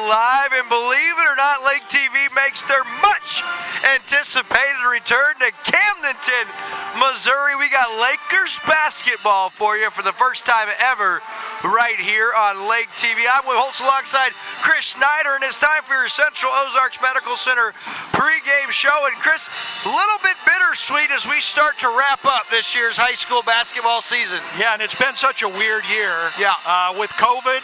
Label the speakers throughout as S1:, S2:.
S1: live, and believe it or not, Lake TV makes their much anticipated return to Camdenton, Missouri. We got Lakers basketball for you for the first time ever right here on Lake TV. I'm Will Holtz alongside Chris Snyder, and it's time for your Central Ozarks Medical Center pregame show. And Chris, a little bit bittersweet as we start to wrap up this year's high school basketball season.
S2: Yeah, and it's been such a weird year.
S1: Yeah.
S2: With COVID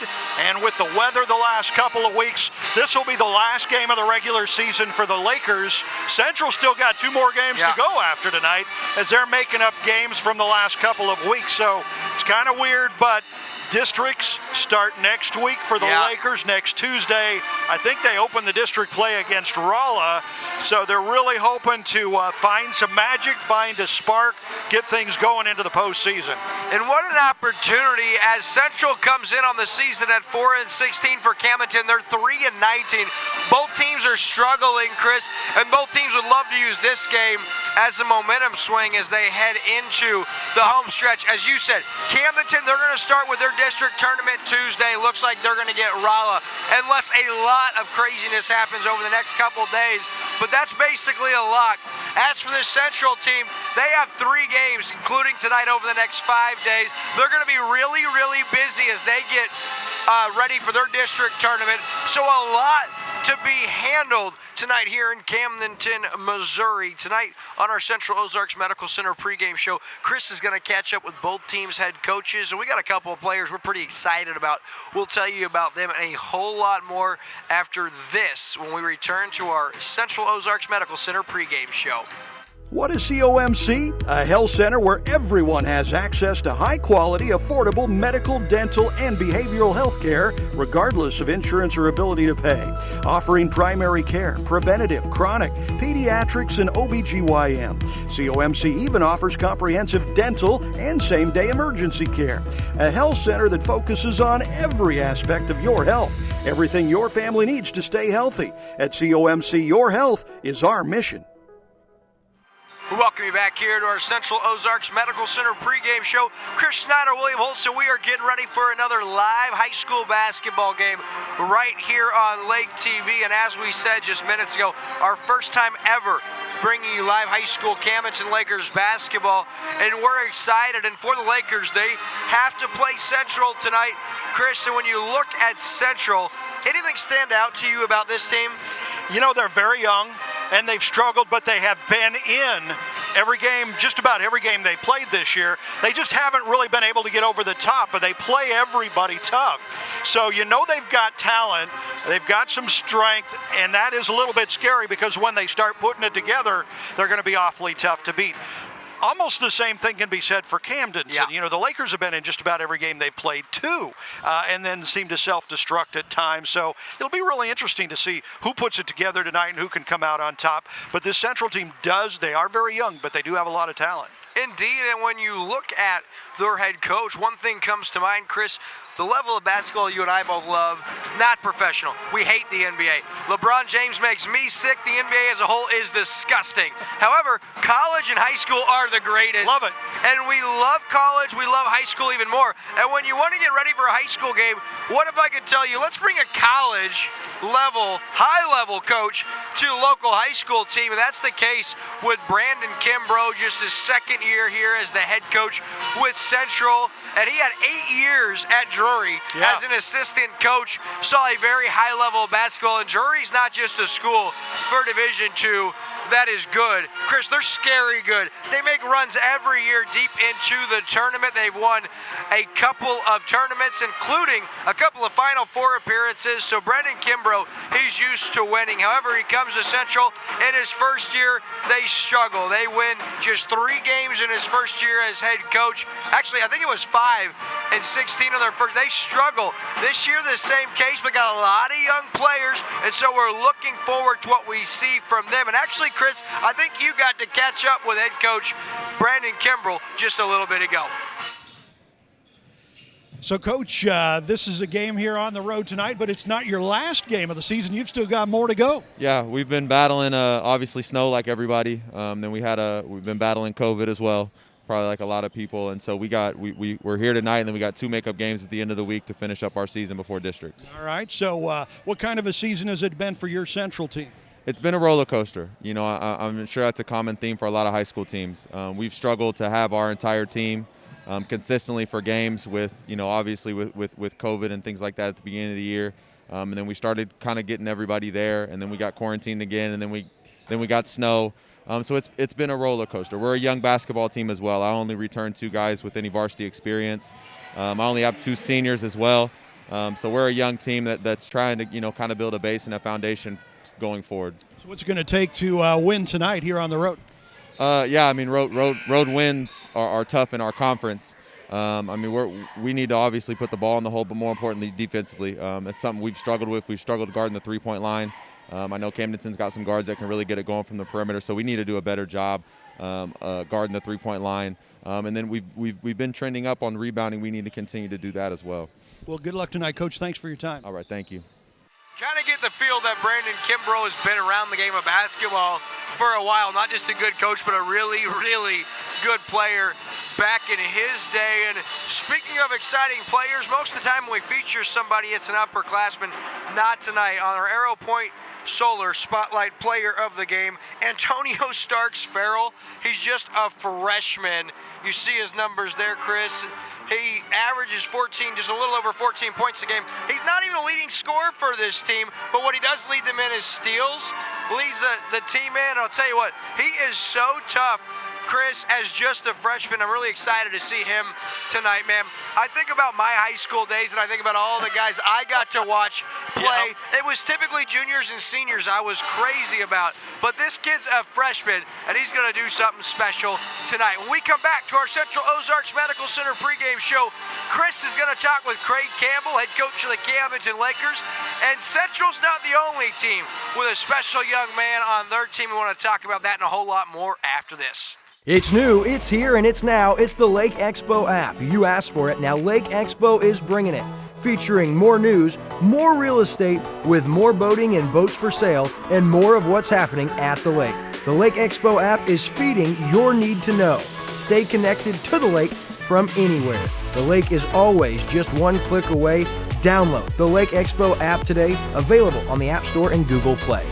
S2: and with the weather the last couple of weeks, this will be the last game of the regular season for the Lakers. Central still got 2 more games to go after tonight as they're making up games from the last couple of weeks. So it's kind of weird, but districts start next week for the Lakers next Tuesday. I think they open the district play against Rolla, so they're really hoping to find some magic, find a spark, get things going into the postseason.
S1: And what an opportunity as Central comes in on the season at 4-16 for Camdenton. They're 3-19. Both teams are struggling, Chris, and both teams would love to use this game as a momentum swing as they head into the home stretch. As you said, Camdenton, they're going to start with their district tournament Tuesday. Looks like they're going to get Rolla unless a lot of craziness happens over the next couple days, but that's basically a lock. As for this Central team, they have 3 games, including tonight over the next 5 days. They're going to be really, really busy as they get ready for their district tournament. So a lot to be handled tonight here in Camdenton, Missouri. Tonight on our Central Ozarks Medical Center pregame show, Chris is going to catch up with both teams' head coaches, and we got a couple of players we're pretty excited about. We'll tell you about them and a whole lot more after this when we return to our Central Ozarks Medical Center pregame show.
S3: What is COMC? A health center where everyone has access to high-quality, affordable medical, dental, and behavioral health care, regardless of insurance or ability to pay. Offering primary care, preventative, chronic, pediatrics, and OBGYN. COMC even offers comprehensive dental and same-day emergency care. A health center that focuses on every aspect of your health. Everything your family needs to stay healthy. At COMC, your health is our mission.
S1: We welcome you back here to our Central Ozarks Medical Center pregame show. Chris Snyder, William Holtz, and we are getting ready for another live high school basketball game right here on Lake TV. And as we said just minutes ago, our first time ever bringing you live high school Camdenton Lakers basketball. And we're excited. And for the Lakers, they have to play Central tonight. Chris, and when you look at Central, anything stand out to you about this team?
S2: You know, they're very young, and they've struggled, but they have been in every game, just about every game they played this year. They just haven't really been able to get over the top, but they play everybody tough. So you know they've got talent, they've got some strength, and that is a little bit scary because when they start putting it together, they're going to be awfully tough to beat. Almost the same thing can be said for Camdenton.
S1: Yeah.
S2: You know, the Lakers have been in just about every game they've played too, and then seem to self-destruct at times. So it'll be really interesting to see who puts it together tonight and who can come out on top. But this Central team they are very young, but they do have a lot of talent.
S1: Indeed, and when you look at their head coach, one thing comes to mind, Chris, the level of basketball you and I both love, not professional. We hate the NBA. LeBron James makes me sick. The NBA as a whole is disgusting. However, college and high school are the greatest.
S2: Love it.
S1: And we love college. We love high school even more. And when you want to get ready for a high school game, what if I could tell you, let's bring a college level, high level coach to a local high school team. And that's the case with Brandon Kimbrough, just his second year here as the head coach with Central. And he had 8 years at Drury as an assistant coach. Saw a very high level of basketball. And Drury's not just a school for Division II. That is good. Chris, they're scary good. They make runs every year deep into the tournament. They've won a couple of tournaments, including a couple of Final Four appearances. So Brendan Kimbrough, he's used to winning. However, he comes to Central. In his first year, they struggle. They win just 3 games in his first year as head coach. Actually, I think it was 5 and 16 of their first. They struggle. This year, the same case, but got a lot of young players, and so we're looking forward to what we see from them. And actually, Chris, I think you got to catch up with head coach Brandon Kimbrough just a little bit ago.
S4: So, Coach, this is a game here on the road tonight, but it's not your last game of the season. You've still got more to go.
S5: Yeah, we've been battling, obviously, snow like everybody. Then we've been battling COVID as well. probably like a lot of people. And so we're here tonight, and then we got 2 makeup games at the end of the week to finish up our season before districts.
S4: All right. So what kind of a season has it been for your Central team?
S5: It's been a roller coaster. You know, I'm sure that's a common theme for a lot of high school teams. We've struggled to have our entire team consistently for games with, you know, obviously with COVID and things like that at the beginning of the year. And then we started kind of getting everybody there, and then we got quarantined again, and then we got snow. So it's been a roller coaster. We're a young basketball team as well. I only returned 2 guys with any varsity experience. I only have 2 seniors as well. So we're a young team that's trying to, you know, kind of build a base and a foundation going forward.
S4: So what's it going to take to win tonight here on the road?
S5: Yeah, I mean, road wins are tough in our conference. I mean, we need to obviously put the ball in the hole, but more importantly, defensively. It's something we've struggled with. We've struggled guarding the 3-point line. I know Camdenton's got some guards that can really get it going from the perimeter, so we need to do a better job guarding the 3-point line. And then we've been trending up on rebounding. We need to continue to do that as well.
S4: Well, good luck tonight, Coach. Thanks for your time.
S5: All right, thank you.
S1: Kind of get the feel that Brandon Kimbrough has been around the game of basketball for a while. Not just a good coach, but a really, really good player back in his day. And speaking of exciting players, most of the time when we feature somebody, it's an upperclassman. Not tonight. On our Arrow Point Solar Spotlight Player of the Game, Antonio Starks Farrell. He's just a freshman. You see his numbers there, Chris. He averages 14, just a little over 14 points a game. He's not even a leading scorer for this team, but what he does lead them in is steals. Leads the team in. I'll tell you what, he is so tough. Chris, as just a freshman, I'm really excited to see him tonight, man. I think about my high school days, and I think about all the guys I got to watch play. It was typically juniors and seniors I was crazy about, but this kid's a freshman, and he's going to do something special tonight. When we come back to our Central Ozarks Medical Center pregame show, Chris is going to talk with Craig Campbell, head coach of the Camdenton Lakers, and Central's not the only team with a special young man on their team. We want to talk about that and a whole lot more after this.
S6: It's new, it's here, and it's now. It's the Lake Expo app. You asked for it. Now Lake Expo is bringing it. Featuring more news, more real estate, with more boating and boats for sale, and more of what's happening at the lake. The Lake Expo app is feeding your need to know. Stay connected to the lake from anywhere. The lake is always just one click away. Download the Lake Expo app today, available on the App Store and Google Play.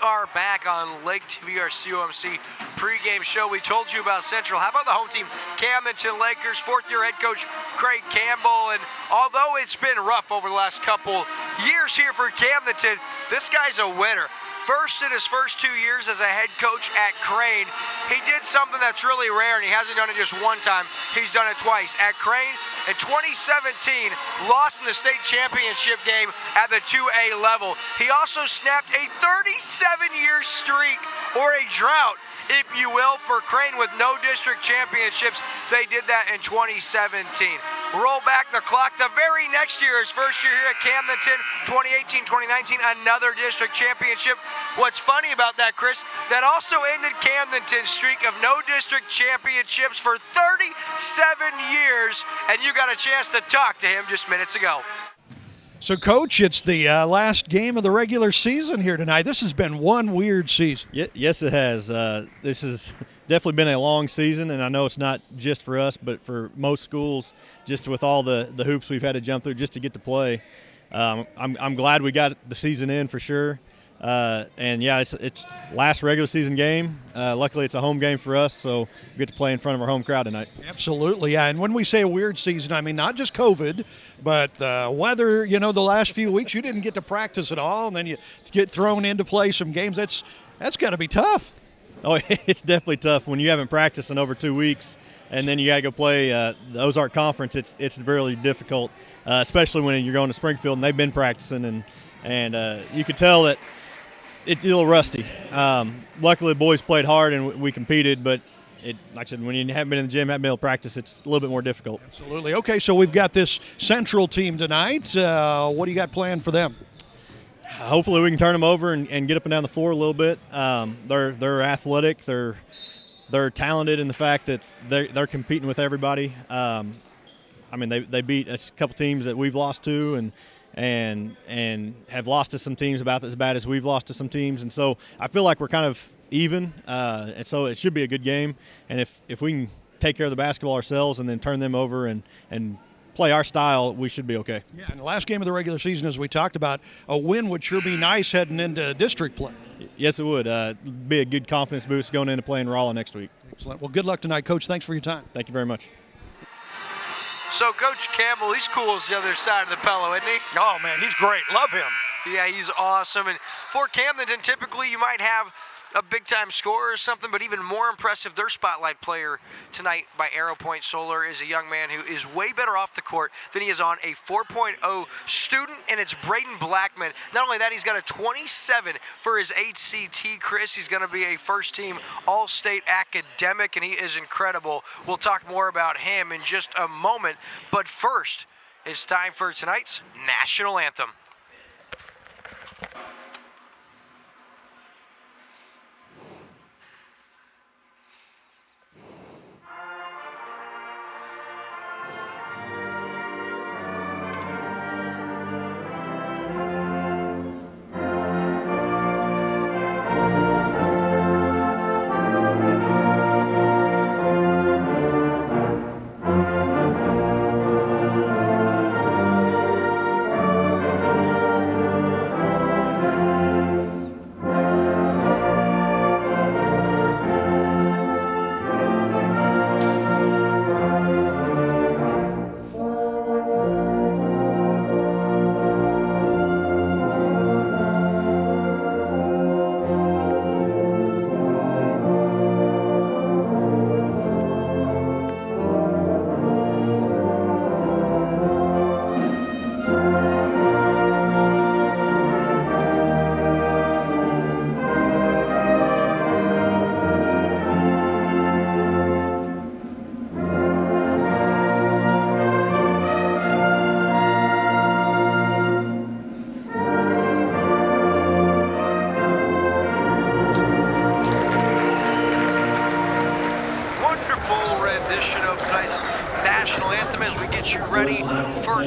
S1: Are back on Lake TV, our COMC pregame show. We told you about Central. How about the home team, Camdenton Lakers, 4th-year head coach Craig Campbell? And although it's been rough over the last couple years here for Camdenton, this guy's a winner. First, in his first 2 years as a head coach at Crane, he did something that's really rare, and he hasn't done it just one time. He's done it twice. At Crane, in 2017, lost in the state championship game at the 2A level. He also snapped a 37-year streak, or a drought, if you will, for Crane with no district championships. They did that in 2017. Roll back the clock. The very next year, his first year here at Camdenton, 2018-2019, another district championship. What's funny about that, Chris, that also ended Camdenton's streak of no district championships for 37 years, and you got a chance to talk to him just minutes ago.
S4: So, Coach, it's the last game of the regular season here tonight. This has been one weird season.
S7: Yes, it has. This has definitely been a long season, and I know it's not just for us, but for most schools, just with all the hoops we've had to jump through just to get to play. I'm glad we got the season in for sure. And yeah, it's last regular season game. Luckily, it's a home game for us, so we get to play in front of our home crowd tonight.
S4: Absolutely, yeah. And when we say a weird season, I mean not just COVID, but weather. You know, the last few weeks you didn't get to practice at all, and then you get thrown in to play some games. That's got to be tough.
S7: Oh, it's definitely tough when you haven't practiced in over 2 weeks, and then you got to go play the Ozark Conference. It's really difficult, especially when you're going to Springfield and they've been practicing, and you could tell that it's a little rusty. Luckily, the boys played hard and we competed, but like I said, when you haven't been in the gym, haven't been able to practice, it's a little bit more difficult.
S4: Absolutely. Okay, so we've got this Central team tonight. What do you got planned for them?
S7: Hopefully, we can turn them over and get up and down the floor a little bit. They're athletic. They're talented in the fact that they're competing with everybody. I mean, they beat a couple teams that we've lost to, and have lost to some teams about as bad as we've lost to some teams. And so I feel like we're kind of even, and so it should be a good game. And if we can take care of the basketball ourselves and then turn them over and play our style, we should be okay.
S4: Yeah, and the last game of the regular season, as we talked about, a win would sure be nice heading into district play.
S7: Yes, it would. Be a good confidence boost going into playing Rolla next week.
S4: Excellent. Well, good luck tonight, Coach. Thanks for your time.
S7: Thank you very much.
S1: So Coach Campbell, he's cool as the other side of the pillow, isn't he?
S2: Oh, man, he's great. Love him.
S1: Yeah, he's awesome. And for Camdenton, typically you might have a big-time scorer or something, but even more impressive, their spotlight player tonight by Arrow Point Solar is a young man who is way better off the court than he is on, a 4.0 student, and it's Braden Blackman. Not only that, he's got a 27 for his HCT, Chris. He's going to be a first-team All-State academic, and he is incredible. We'll talk more about him in just a moment, but first, it's time for tonight's National Anthem.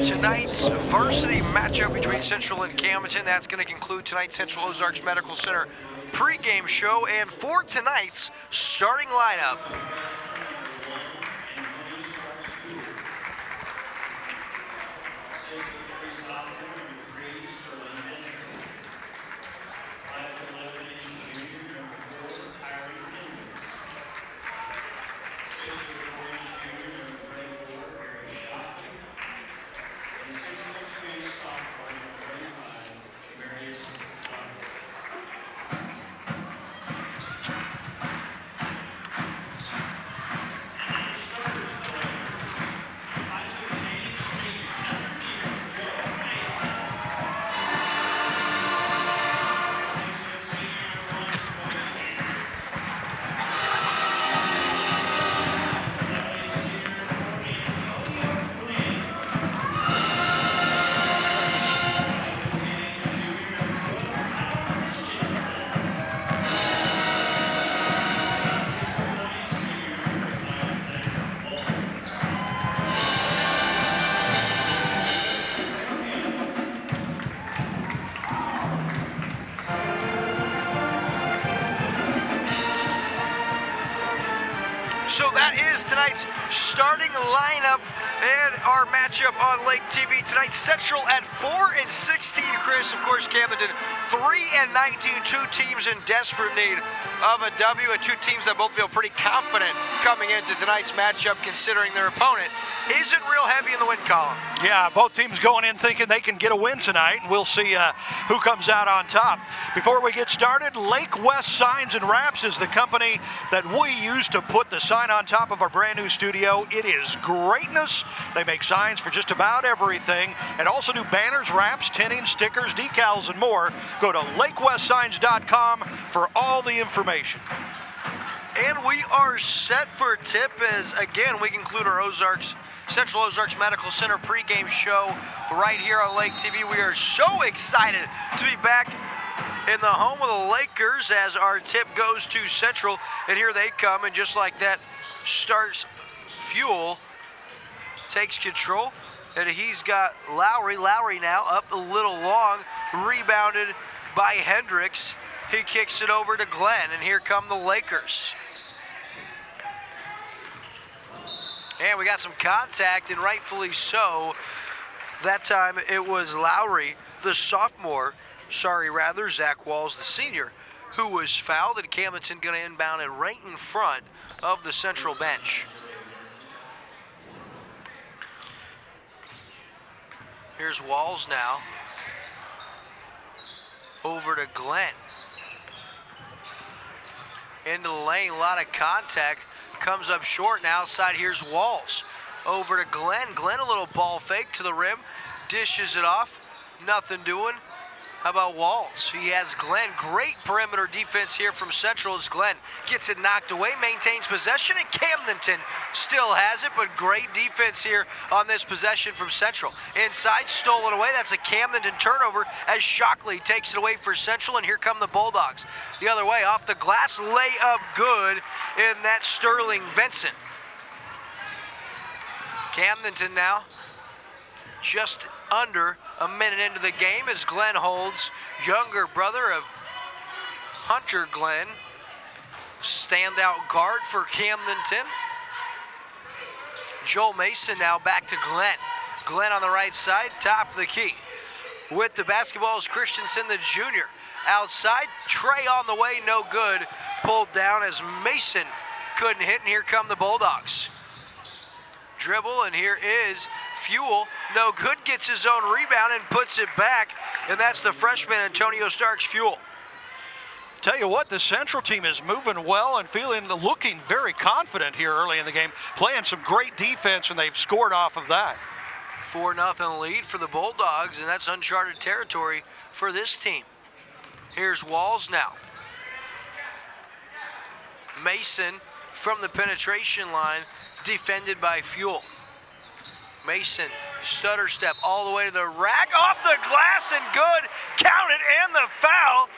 S1: Tonight's varsity matchup between Central and Camdenton. That's going to conclude tonight's Central Ozarks Medical Center pregame show. And for tonight's starting lineup, so that is tonight's starting lineup and our matchup on Lake TV tonight. Central at 4-16, Chris. Of course, Camdenton 3-19. Two teams in desperate need of a W, and two teams that both feel pretty confident coming into tonight's matchup, considering their opponent isn't real heavy in the win column.
S2: Yeah, both teams going in thinking they can get a win tonight, and we'll see who comes out on top. Before we get started, Lake West Signs and Wraps is the company that we use to put the sign on top of our brand new studio. It is greatness. They make signs for just about everything, and also do banners, wraps, tinning, stickers, decals, and more. Go to lakewestsigns.com for all the information.
S1: And we are set for tip as, again, we conclude our Central Ozarks Medical Center pregame show right here on Lake TV. We are so excited to be back in the home of the Lakers as our tip goes to Central. And here they come, and just like that, starts Fuel, takes control, And he's got Lowry. Lowry now up a little long, rebounded by Hendricks. He kicks it over to Glenn, and here come the Lakers. And we got some contact, and rightfully so. That time it was Lowry, the sophomore, Zach Walls, the senior, who was fouled, and Camdenton going to inbound it right in front of the Central bench. Here's Walls now. Over to Glenn. Into the lane, a lot of contact. Comes up short and outside. Here's Walls. Over to Glenn. Glenn, a little ball fake to the rim. Dishes it off. Nothing doing. How about Walls? He has Glenn. Great perimeter defense here from Central as Glenn gets it knocked away, maintains possession, and Camdenton still has it, but great defense here on this possession from Central. Inside, stolen away. That's a Camdenton turnover as Shockley takes it away for Central, and here come the Bulldogs. The other way, off the glass, layup good, and that's Sterling Vincent. Camdenton now just under a minute into the game as Glenn holds, younger brother of Hunter Glenn, standout guard for Camdenton. Joel Mason now back to Glenn. Glenn on the right side, top of the key. With the basketball is Christensen, the junior. Outside, Trey on the way, no good. Pulled down as Mason couldn't hit, and here come the Bulldogs. Dribble, and here is Fuel, no good, gets his own rebound and puts it back, and that's the freshman Antonio Starks Fuel.
S2: Tell you what, the Central team is moving well and looking very confident here early in the game, playing some great defense, and they've scored off of that.
S1: 4-0 lead for the Bulldogs, and that's uncharted territory for this team. Here's Walls now. Mason from the penetration line, defended by Fuel. Mason, stutter step all the way to the rack, off the glass and good, count it, and the foul.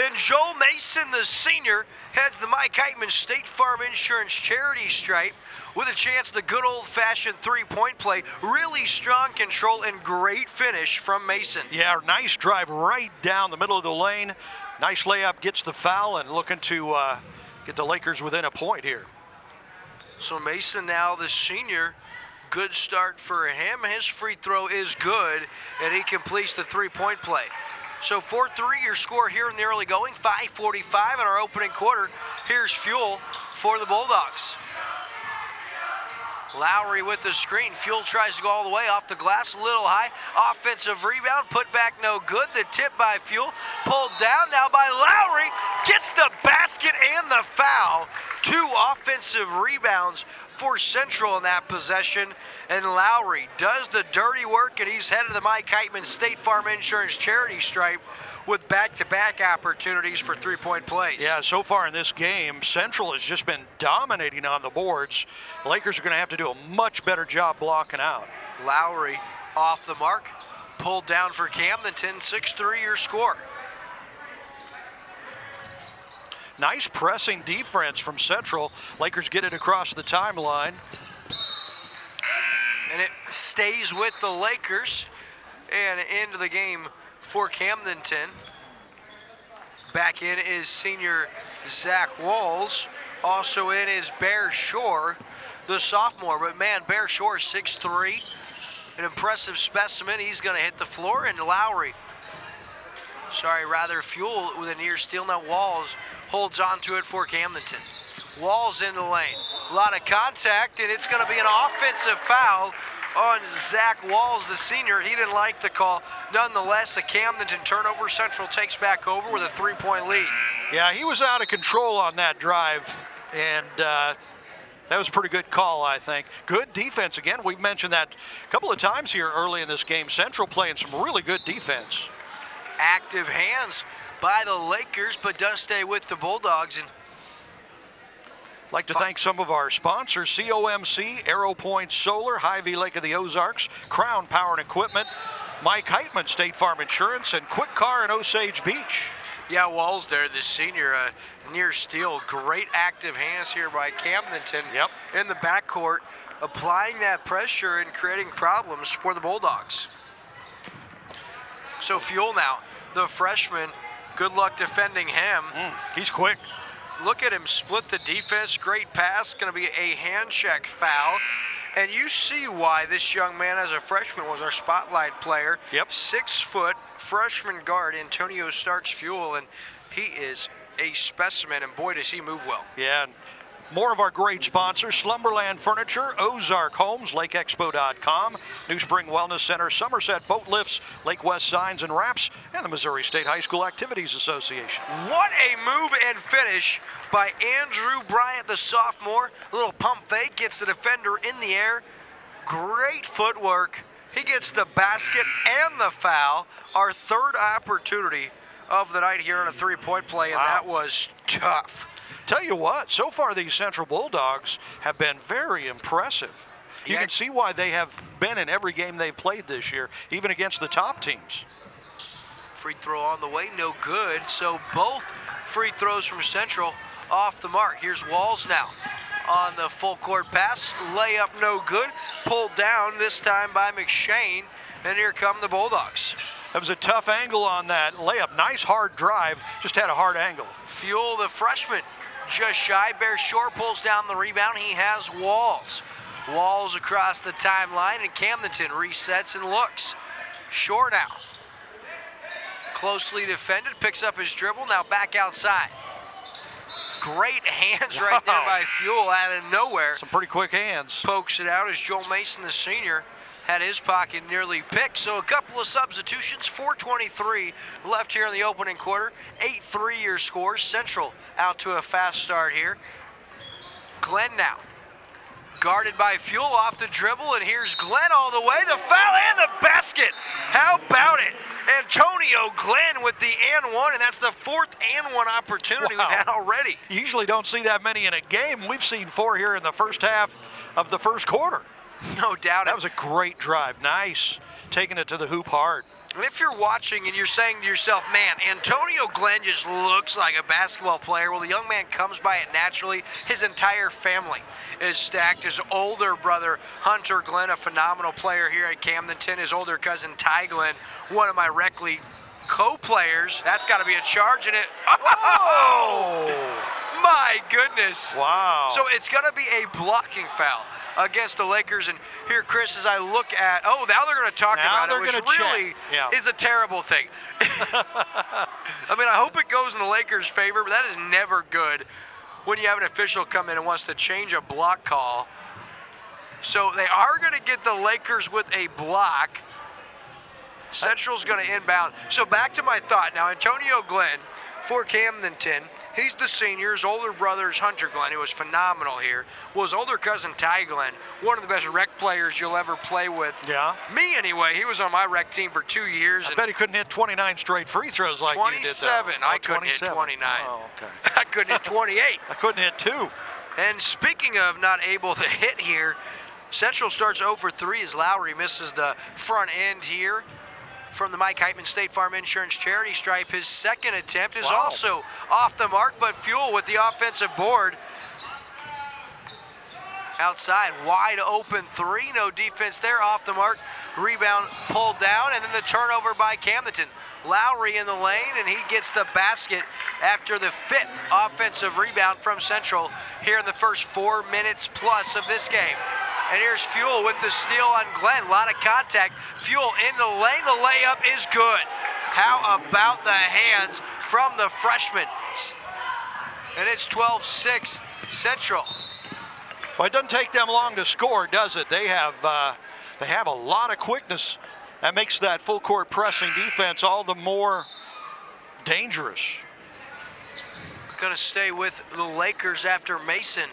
S1: And Joel Mason, the senior, heads the Mike Heitman State Farm Insurance charity stripe with a chance at the good old-fashioned three-point play. Really strong control and great finish from Mason.
S2: Yeah, nice drive right down the middle of the lane. Nice layup, gets the foul, and looking to get the Lakers within a point here.
S1: So Mason now, the senior, good start for him. His free throw is good, and he completes the three-point play. So 4-3 your score here in the early going. 5:45 in our opening quarter. Here's Fuel for the Bulldogs. Lowry with the screen. Fuel tries to go all the way, off the glass, a little high. Offensive rebound, put back no good. The tip by Fuel, pulled down now by Lowry. Gets the basket and the foul. 2 offensive rebounds for Central in that possession, and Lowry does the dirty work, and he's headed to the Mike Heitman State Farm Insurance charity stripe with back-to-back opportunities for three-point plays.
S2: Yeah, so far in this game, Central has just been dominating on the boards. Lakers are going to have to do a much better job blocking out.
S1: Lowry off the mark, pulled down for Camdenton. 6-3 your score.
S2: Nice pressing defense from Central. Lakers get it across the timeline.
S1: And it stays with the Lakers and into the game for Camdenton. Back in is senior Zach Walls. Also in is Bear Shore, the sophomore. But man, Bear Shore 6'3", an impressive specimen. He's going to hit the floor, and Lowry, Fuel with a near steal. Now Walls holds on to it for Camdenton. Walls in the lane. A lot of contact, and it's going to be an offensive foul on Zach Walls, the senior. He didn't like the call. Nonetheless, a Camdenton turnover. Central takes back over with a 3-point lead.
S2: Yeah, he was out of control on that drive, and that was a pretty good call, I think. Good defense. Again, we've mentioned that a couple of times here early in this game. Central playing some really good defense.
S1: Active hands by the Lakers, but does stay with the Bulldogs. And
S2: I'd like to thank some of our sponsors: COMC, Arrow Point Solar, Hy-Vee Lake of the Ozarks, Crown Power and Equipment, Mike Heitman State Farm Insurance, and Quick Car in Osage Beach.
S1: Yeah, Walls there, the senior, near steal. Great active hands here by Camdenton.
S2: Yep.
S1: In the backcourt. applying that pressure and creating problems for the Bulldogs. So Fuel now, the freshman, good luck defending him.
S2: He's quick.
S1: Look at him split the defense, great pass, gonna be a hand check foul. And you see why this young man as a freshman was our spotlight player.
S2: Yep.
S1: 6 foot freshman guard, Antonio Starks Fuel, and he is a specimen, and boy does he move well.
S2: Yeah, and more of our great sponsors: Slumberland Furniture, Ozark Homes, LakeExpo.com, New Spring Wellness Center, Somerset Boat Lifts, Lake West Signs and Wraps, and the Missouri State High School Activities Association.
S1: What a move and finish by Andrew Bryant, the sophomore. A little pump fake, gets the defender in the air. Great footwork. He gets the basket and the foul. Our third opportunity of the night here on a three-point play, and that was tough.
S2: Tell you what, so far these Central Bulldogs have been very impressive. You can see why they have been in every game they've played this year, even against the top teams.
S1: Free throw on the way, no good. So both free throws from Central off the mark. Here's Walls now on the full court pass. Layup no good. Pulled down this time by McShane. And here come the Bulldogs.
S2: That was a tough angle on that layup. Nice hard drive, just had a hard angle.
S1: Fuel, the freshman, just shy. Bear Shore pulls down the rebound. He has Walls. Walls across the timeline, and Camdenton resets and looks. Shore now. Closely defended, picks up his dribble, now back outside. Great hands right there by Fuel out of nowhere.
S2: Some pretty quick hands.
S1: Pokes it out as Joel Mason, the senior, had his pocket nearly picked. So a couple of substitutions, 4:23 left here in the opening quarter. 8 3-year scores. Central out to a fast start here. Glenn now. Guarded by Fuel off the dribble, and here's Glenn all the way. The foul and the basket. How about it? Antonio Glenn with the and one, and that's the 4th and one opportunity we've had already.
S2: You usually don't see that many in a game. We've seen 4 here in the first half of the first quarter.
S1: No doubt.
S2: That was a great drive. Nice. Taking it to the hoop hard.
S1: And if you're watching and you're saying to yourself, man, Antonio Glenn just looks like a basketball player, well, the young man comes by it naturally. His entire family is stacked. His older brother, Hunter Glenn, a phenomenal player here at Camdenton. His older cousin, Ty Glenn, one of my rec league co-players. That's got to be a charge in it. Oh! My goodness.
S2: Wow.
S1: So it's going to be a blocking foul against the Lakers. And here, Chris, as I look at, now they're going to talk about it, which really is a terrible thing. I mean, I hope it goes in the Lakers' favor, but that is never good when you have an official come in and wants to change a block call. So they are going to get the Lakers with a block. Central's going to inbound. So back to my thought. Now, Antonio Glenn for Camdenton, he's the senior. His older brother is Hunter Glenn, who was phenomenal here. Well, his older cousin, Ty Glenn, one of the best rec players you'll ever play with.
S2: Yeah.
S1: Me, anyway. He was on my rec team for 2 years.
S2: I bet he couldn't hit 29 straight free throws like
S1: 27.
S2: You did, though.
S1: I couldn't hit 29.
S2: Oh, okay.
S1: I couldn't hit 28.
S2: I couldn't hit 2.
S1: And speaking of not able to hit here, Central starts 0 for 3 as Lowry misses the front end here. From the Mike Heitman State Farm Insurance charity stripe, his second attempt is also off the mark, but Fuel with the offensive board. Outside, wide open 3, no defense there, off the mark. Rebound pulled down, and then the turnover by Camdenton. Lowry in the lane, and he gets the basket after the 5th offensive rebound from Central here in the first 4 minutes plus of this game. And here's Fuel with the steal on Glenn. A lot of contact. Fuel in the lane. The layup is good. How about the hands from the freshman? And it's 12-6 Central.
S2: Well, it doesn't take them long to score, does it? They have a lot of quickness. That makes that full court pressing defense all the more dangerous.
S1: Going to stay with the Lakers after Mason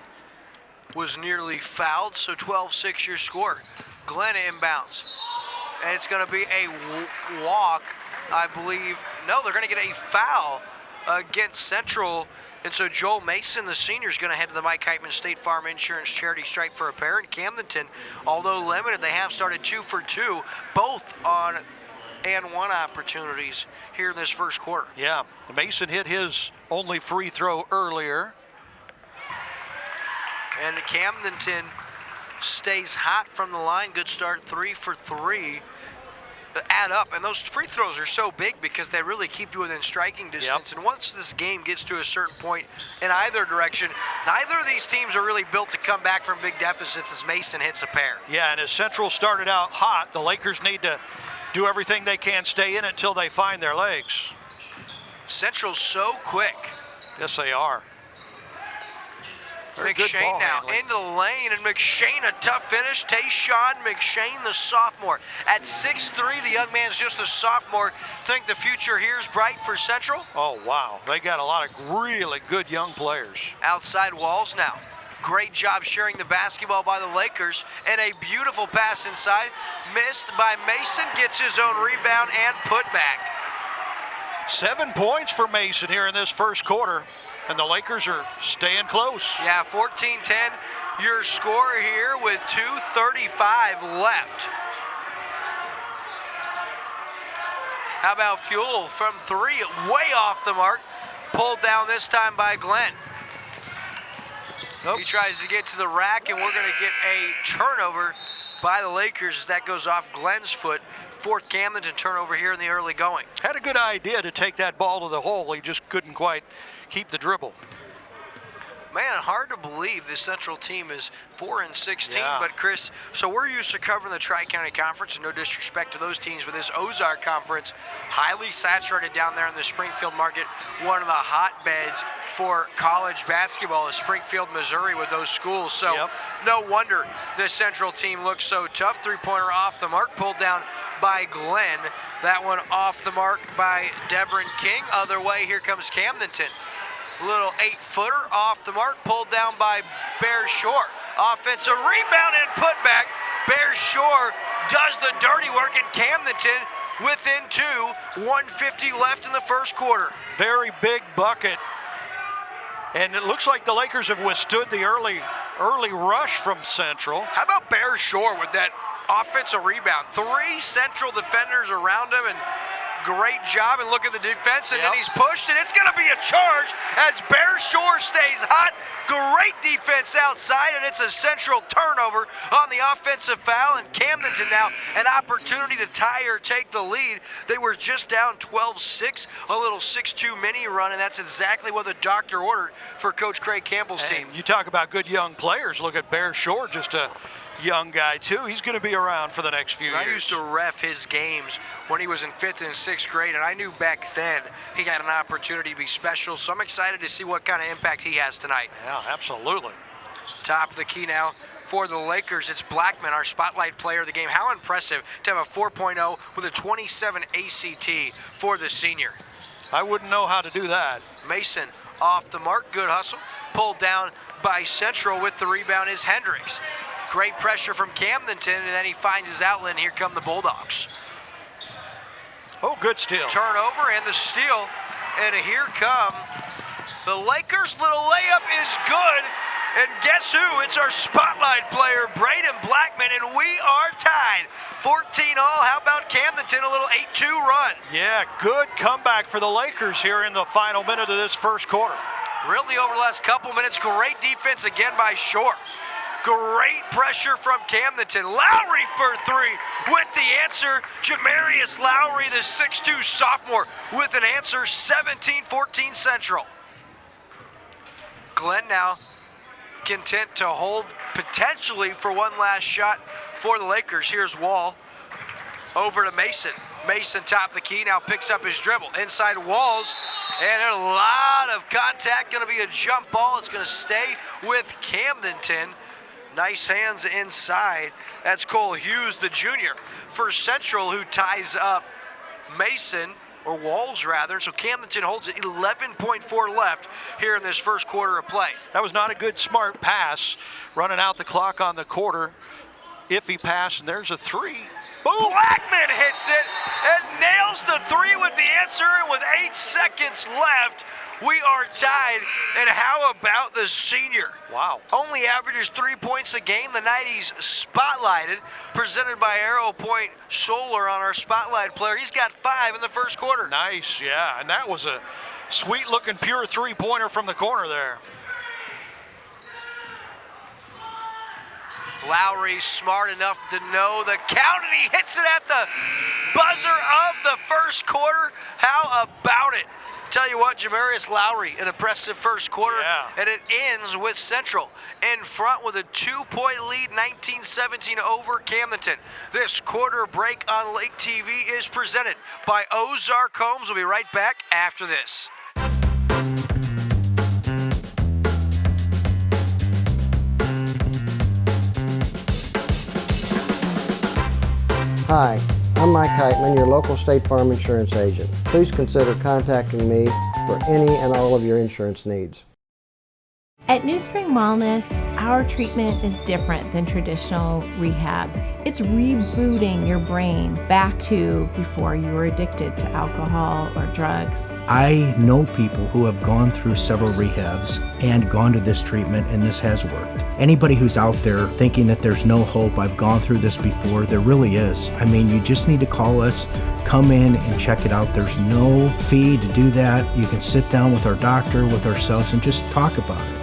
S1: was nearly fouled, so 12-6 your score. Glenn inbounds, and it's going to be a walk, I believe. No, they're going to get a foul against Central, and so Joel Mason, the senior, is going to head to the Mike Heitman State Farm Insurance charity stripe for a pair. And Camdenton, although limited, they have started 2 for 2, both on and one opportunities here in this first quarter.
S2: Yeah, Mason hit his only free throw earlier.
S1: And Camdenton stays hot from the line. Good start, 3 for 3. Add up, and those free throws are so big because they really keep you within striking distance. And once this game gets to a certain point in either direction, neither of these teams are really built to come back from big deficits as Mason hits a pair.
S2: Yeah, and as Central started out hot, the Lakers need to do everything they can, stay in it until they find their legs.
S1: Central's so quick.
S2: Yes, they are.
S1: McShane now into the lane, and McShane a tough finish. Tayshawn McShane, the sophomore. At 6'3", the young man's just a sophomore. Think the future here's bright for Central?
S2: Oh, wow. They got a lot of really good young players.
S1: Outside Walls now. Great job sharing the basketball by the Lakers, and a beautiful pass inside. Missed by Mason, gets his own rebound and put back. 7
S2: points for Mason here in this first quarter. And the Lakers are staying close.
S1: Yeah, 14-10, your score here with 2:35 left. How about Fuel from 3, way off the mark. Pulled down this time by Glenn. He tries to get to the rack, and we're gonna get a turnover by the Lakers as that goes off Glenn's foot. 4th Camdenton turnover here in the early going.
S2: Had a good idea to take that ball to the hole. He just couldn't quite keep the dribble.
S1: Man, hard to believe this Central team is 4-16, but Chris, so we're used to covering the Tri-County Conference, and no disrespect to those teams, but this Ozark Conference, highly saturated down there in the Springfield market, one of the hotbeds for college basketball is Springfield, Missouri with those schools, so no wonder this Central team looks so tough. 3-pointer off the mark, pulled down by Glenn. That one off the mark by Devin King. Other way, here comes Camdenton. Little 8-footer off the mark, pulled down by Bear Shore. Offensive rebound and put back. Bear Shore does the dirty work in Camdenton within 2, 1:50 left in the first quarter.
S2: Very big bucket. And it looks like the Lakers have withstood the early rush from Central.
S1: How about Bear Shore with that offensive rebound? 3 Central defenders around him, and great job, and look at the defense, and then he's pushed, and it's gonna be a charge as Bear Shore stays hot. Great defense outside, and it's a Central turnover on the offensive foul, and Camdenton now an opportunity to tie or take the lead. They were just down 12-6, a little 6-2 mini run, and that's exactly what the doctor ordered for Coach Craig Campbell's team.
S2: You talk about good young players. Look at Bear Shore, just a young guy too. He's going to be around for the next few years.
S1: I used to ref his games when he was in 5th and 6th grade, and I knew back then he got an opportunity to be special, so I'm excited to see what kind of impact he has tonight.
S2: Yeah, absolutely.
S1: Top of the key now for the Lakers. It's Blackman, our spotlight player of the game. How impressive to have a 4.0 with a 27 ACT for the senior.
S2: I wouldn't know how to do that.
S1: Mason off the mark, good hustle. Pulled down by Central with the rebound is Hendricks. Great pressure from Camdenton, and then he finds his outlet, and here come the Bulldogs.
S2: Oh, good steal.
S1: Turnover and the steal, and here come the Lakers. Little layup is good, and guess who? It's our spotlight player, Braden Blackman, and we are tied. 14 all. How about Camdenton? A little 8-2 run.
S2: Yeah, good comeback for the Lakers here in the final minute of this first quarter.
S1: Really over the last couple minutes, great defense again by Shore. Great pressure from Camdenton. Lowry for 3 with the answer. Jamarius Lowry, the 6'2 sophomore, with an answer. 17-14 Central. Glenn now content to hold potentially for one last shot for the Lakers. Here's Wall over to Mason. Mason top of the key, now picks up his dribble. Inside Walls, and a lot of contact. Going to be a jump ball. It's going to stay with Camdenton. Nice hands inside. That's Cole Hughes, the junior, for Central, who ties up Mason, or Walls rather. So Camdenton holds it. 11.4 left here in this first quarter of play.
S2: That was not a good smart pass, running out the clock on the quarter. Iffy pass, and there's a 3.
S1: Boom. Blackman hits it and nails the 3 with the answer, and with 8 seconds left, we are tied. And how about the senior?
S2: Wow.
S1: Only averages 3 points a game. The night he's spotlighted, presented by Arrow Point Solar on our spotlight player. He's got 5 in the first quarter.
S2: Nice, yeah. And that was a sweet-looking pure 3-pointer from the corner there.
S1: Lowry smart enough to know the count, and he hits it at the buzzer of the first quarter. How about it? Tell you what, Jamarius Lowry, an impressive first quarter, and it ends with Central in front with a 2-point lead, 19-17 over Camdenton. This quarter break on Lake TV is presented by Ozarks Homes. We'll be right back after this.
S8: Hi, I'm Mike Heitman, your local State Farm insurance agent. Please consider contacting me for any and all of your insurance needs.
S9: At New Spring Wellness, our treatment is different than traditional rehab. It's rebooting your brain back to before you were addicted to alcohol or drugs.
S10: I know people who have gone through several rehabs and gone to this treatment, and this has worked. Anybody who's out there thinking that there's no hope, I've gone through this before, there really is. I mean, you just need to call us, come in and check it out. There's no fee to do that. You can sit down with our doctor, with ourselves, and just talk about it.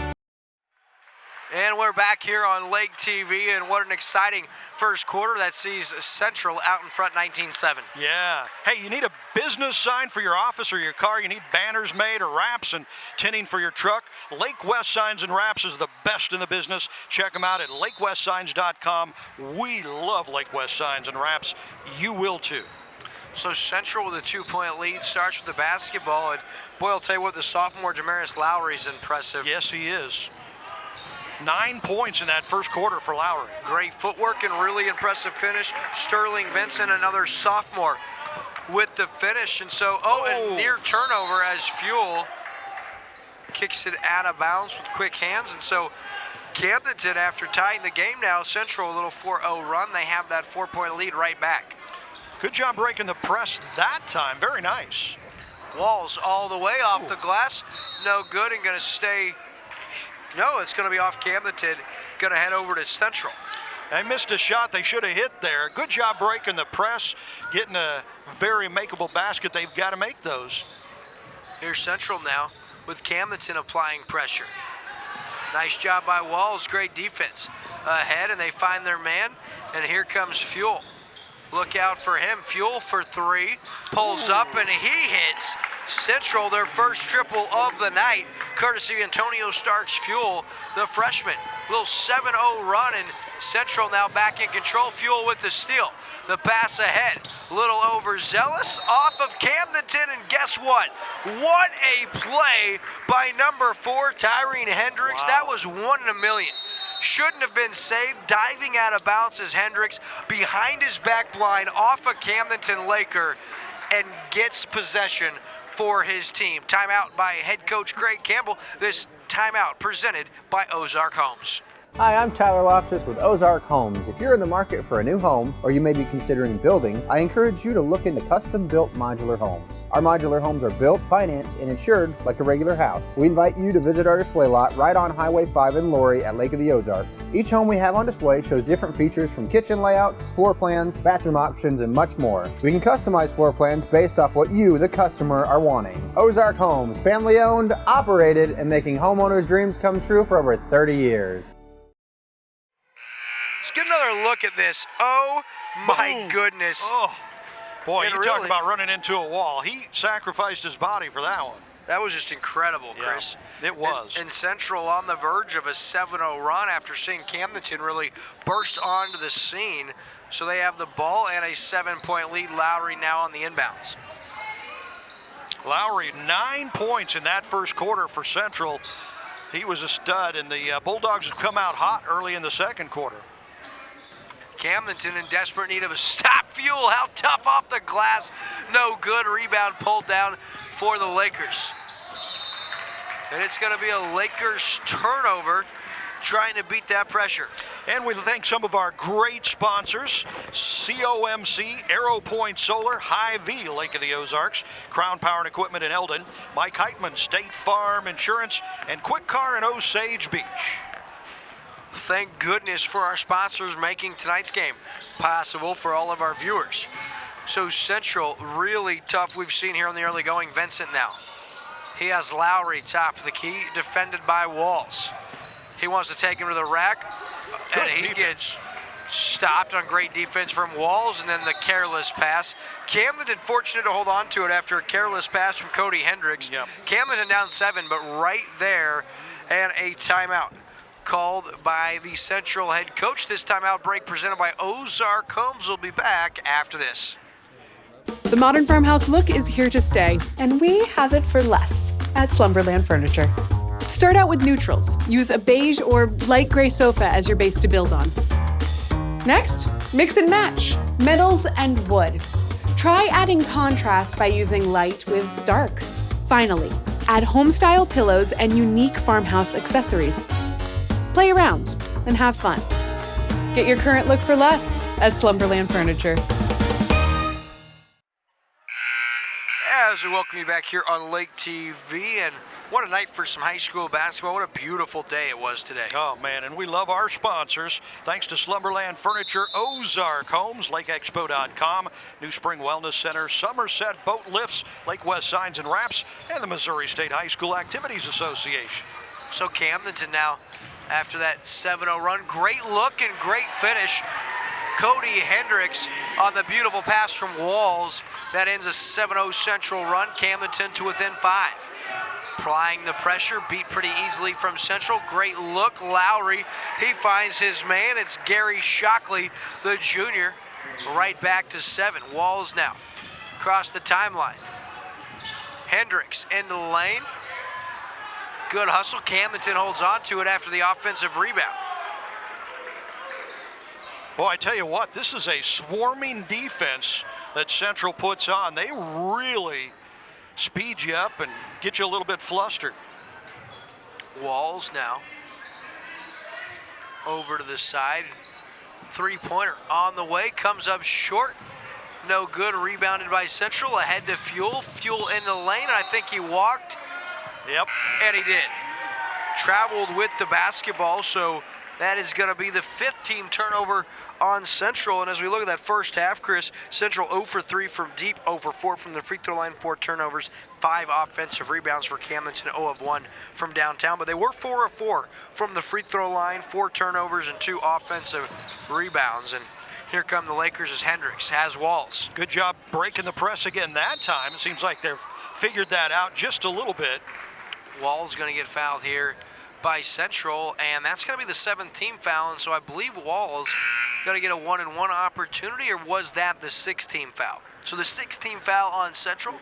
S1: And we're back here on Lake TV, and what an exciting first quarter that sees Central out in front 19-7.
S2: Yeah. Hey, you need a business sign for your office or your car. You need banners made or wraps and tinting for your truck. Lake West Signs and Wraps is the best in the business. Check them out at lakewestsigns.com. We love Lake West Signs and Wraps. You will too.
S1: So Central with a 2-point lead starts with the basketball, and boy, I'll tell you what, the sophomore Jamarius Lowry is impressive.
S2: Yes, he is. 9 points in that first quarter for Lowry.
S1: Great footwork and really impressive finish. Sterling Vincent, another sophomore, with the finish. And so, and near turnover as Fuel kicks it out of bounds with quick hands. And so Camdenton, after tying the game now, Central a little 4-0 run. They have that 4-point lead right back.
S2: Good job breaking the press that time. Very nice.
S1: Walls all the way off the glass. No good, and going to stay. No, it's going to be off Camdenton. Going to head over to Central.
S2: They missed a shot they should have hit there. Good job breaking the press, getting a very makeable basket. They've got to make those.
S1: Here's Central now with Camdenton applying pressure. Nice job by Walls. Great defense. Ahead, and they find their man. And here comes Fuel. Look out for him. Fuel for three. Pulls up, and he hits. Central, their first triple of the night, courtesy of Antonio Starks Fuel, the freshman. Little 7-0 run, and Central now back in control. Fuel with the steal. The pass ahead, little overzealous, off of Camdenton, and guess what? What a play by number 4, Tyrone Hendricks. Wow. That was 1 in a million. Shouldn't have been saved. Diving out of bounds is Hendricks behind his back blind off a Camdenton Laker and gets possession for his team. Timeout by head coach Craig Campbell. This timeout presented by Ozarks Homes.
S11: Hi, I'm Tyler Loftus with Ozarks Homes. If you're in the market for a new home, or you may be considering building, I encourage you to look into custom-built modular homes. Our modular homes are built, financed, and insured like a regular house. We invite you to visit our display lot right on Highway 5 in Lowry at Lake of the Ozarks. Each home we have on display shows different features from kitchen layouts, floor plans, bathroom options, and much more. We can customize floor plans based off what you, the customer, are wanting. Ozarks Homes, family-owned, operated, and making homeowners' dreams come true for over 30 years.
S1: Let's get another look at this. Oh my goodness.
S2: Oh, boy,
S1: And
S2: you
S1: really,
S2: talk about running into a wall. He sacrificed his body for that one.
S1: That was just incredible, Chris.
S2: Yeah, it was.
S1: And Central on the verge of a 7-0 run after seeing Camdenton really burst onto the scene. So they have the ball and a 7-point lead. Lowry now on the inbounds.
S2: Lowry, 9 points in that first quarter for Central. He was a stud, and the Bulldogs have come out hot early in the second quarter.
S1: Camdenton in desperate need of a stop. Fuel, how tough off the glass. No good. Rebound pulled down for the Lakers. And it's going to be a Lakers turnover trying to beat that pressure.
S2: And we thank some of our great sponsors: COMC, Arrow Point Solar, Hy-Vee, Lake of the Ozarks, Crown Power and Equipment in Eldon, Mike Heitman, State Farm Insurance, and Quick Car in Osage Beach.
S1: Thank goodness for our sponsors making tonight's game possible for all of our viewers. So Central, really tough. We've seen here on the early going. Vincent now. He has Lowry top of the key, defended by Walls. He wants to take him to the rack. And he gets stopped on great defense from Walls, and then the careless pass. Camdenton fortunate to hold on to it after a careless pass from Cody Hendricks.
S2: Yep.
S1: Camdenton down 7, but right there, and a timeout called by the Central head coach. This timeout break presented by Ozarks Homes. Will be back after this.
S12: The modern farmhouse look is here to stay.
S13: And we have it for less at Slumberland Furniture.
S12: Start out with neutrals. Use a beige or light gray sofa as your base to build on. Next, mix and match metals and wood. Try adding contrast by using light with dark. Finally, add home-style pillows and unique farmhouse accessories. Play around and have fun. Get your current look for less at Slumberland Furniture.
S1: As we welcome you back here on Lake TV, and what a night for some high school basketball. What a beautiful day it was today.
S2: Oh, man, and we love our sponsors. Thanks to Slumberland Furniture, Ozarks Homes, LakeExpo.com, New Spring Wellness Center, Somerset Boat Lifts, Lake West Signs and Wraps, and the Missouri State High School Activities Association.
S1: So Camdenton now, after that 7-0 run, great look and great finish. Cody Hendricks on the beautiful pass from Walls. That ends a 7-0 Central run. Camdenton to within 5. Applying the pressure, beat pretty easily from Central. Great look, Lowry. He finds his man. It's Gary Shockley, the junior. Right back to 7. Walls now across the timeline. Hendricks into the lane. Good hustle. Camdenton holds on to it after the offensive rebound.
S2: Well, I tell you what, this is a swarming defense that Central puts on. They really speed you up and get you a little bit flustered.
S1: Walls now over to the side. Three-pointer on the way, comes up short. No good, rebounded by Central. Ahead to Fuel. Fuel in the lane, and I think he walked.
S2: Yep.
S1: And he did. Traveled with the basketball, so that is going to be the 5th team turnover on Central. And as we look at that first half, Chris, Central 0 for 3 from deep, 0 for 4 from the free throw line, 4 turnovers, 5 offensive rebounds for Camdenton, 0 of 1 from downtown. But they were 4 of 4 from the free throw line, 4 turnovers and 2 offensive rebounds. And here come the Lakers as Hendricks has Walls.
S2: Good job breaking the press again that time. It seems like they've figured that out just a little bit.
S1: Walls going to get fouled here by Central, and that's going to be the 7th team foul, and so I believe Walls going to get a 1-and-1 opportunity, or was that the 6th team foul? So the 6th team foul on Central.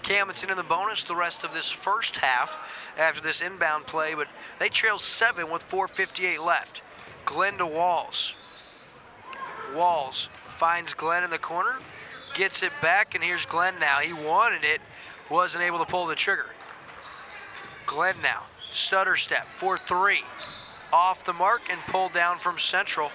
S1: Camdenton in the bonus the rest of this first half after this inbound play, but they trail 7 with 4:58 left. Glenn to Walls. Walls finds Glenn in the corner, gets it back, and here's Glenn now. He wanted it, wasn't able to pull the trigger. Glenn now. Stutter step for 3. Off the mark and pulled down from Central.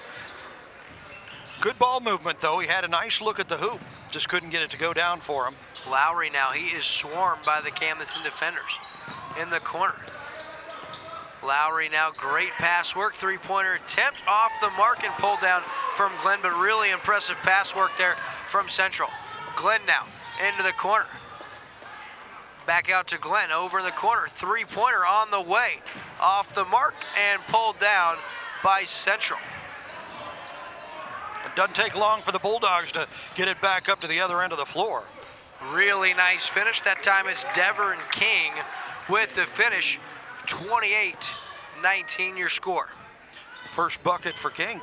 S2: Good ball movement, though. He had a nice look at the hoop. Just couldn't get it to go down for him.
S1: Lowry now, he is swarmed by the Camdenton defenders in the corner. Lowry now, great pass work. 3-pointer attempt off the mark and pulled down from Glenn, but really impressive pass work there from Central. Glenn now into the corner. Back out to Glenn, over in the corner. 3-pointer on the way. Off the mark and pulled down by Central.
S2: It doesn't take long for the Bulldogs to get it back up to the other end of the floor.
S1: Really nice finish. That time it's Devon King with the finish. 28-19 your score.
S2: First bucket for King.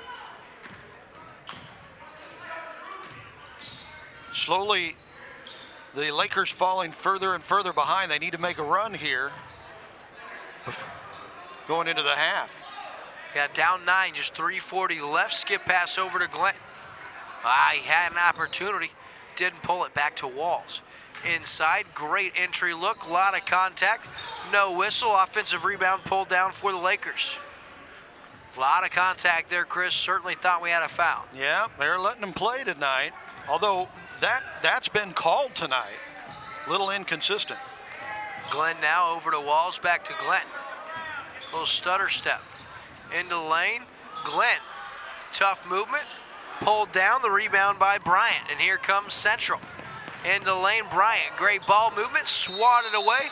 S2: Slowly, the Lakers falling further and further behind. They need to make a run here going into the half.
S1: Yeah, down 9, just 3:40 left. Skip pass over to Glenn. He had an opportunity, didn't pull it back to Walls. Inside, great entry look, a lot of contact, no whistle. Offensive rebound pulled down for the Lakers. A lot of contact there, Chris. Certainly thought we had a foul.
S2: Yeah, they're letting them play tonight, although that's been called tonight. A little inconsistent.
S1: Glenn now over to Walls, back to Glenn. Little stutter step. Into lane, Glenn. Tough movement, pulled down, the rebound by Bryant, and here comes Central. Into lane, Bryant, great ball movement, swatted away.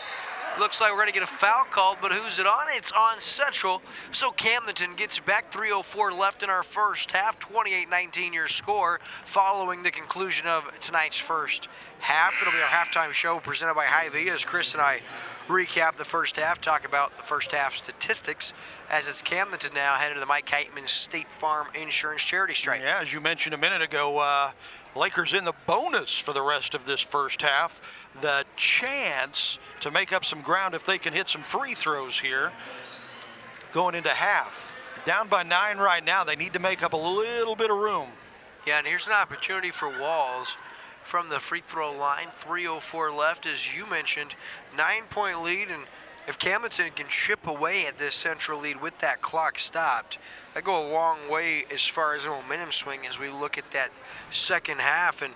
S1: Looks like we're going to get a foul called, but who's it on? It's on Central. So Camdenton gets back. 3:04 left in our first half. 28-19 your score following the conclusion of tonight's first half. It'll be our halftime show presented by Hy-Vee as Chris and I recap the first half, talk about the first half statistics as it's Camdenton now headed to the Mike Heitman State Farm Insurance Charity Strike.
S2: Yeah, as you mentioned a minute ago, Lakers in the bonus for the rest of this first half. The chance to make up some ground if they can hit some free throws here going into half. Down by 9 right now. They need to make up a little bit of room.
S1: Yeah, and here's an opportunity for Walls from the free throw line. 3:04 left, as you mentioned. 9-point lead, and if Camdenton can chip away at this Central lead with that clock stopped, that go a long way as far as a momentum swing as we look at that second half. And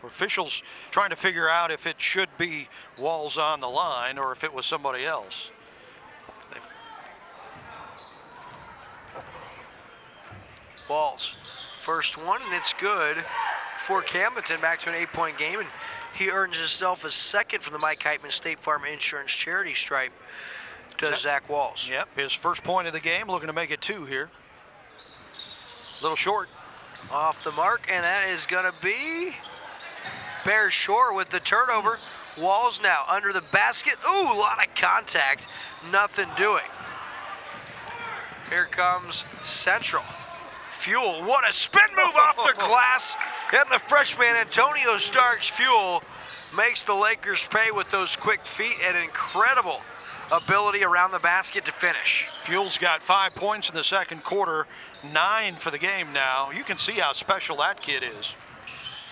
S2: officials trying to figure out if it should be Walls on the line or if it was somebody else.
S1: Walls, first one, and it's good for Camdenton, back to an 8-point game, and he earns himself a second from the Mike Heitman State Farm Insurance Charity Stripe to Zach Walls.
S2: Yep, his first point of the game, looking to make it 2 here. A little short.
S1: Off the mark, and that is going to be Bear Shore with the turnover. Walls now under the basket. Ooh, a lot of contact, nothing doing. Here comes Central. Fuel, what a spin move off the glass, and the freshman Antonio Starks Fuel makes the Lakers pay with those quick feet and incredible ability around the basket to finish.
S2: Fuel's got 5 points in the second quarter, 9 for the game now. You can see how special that kid is.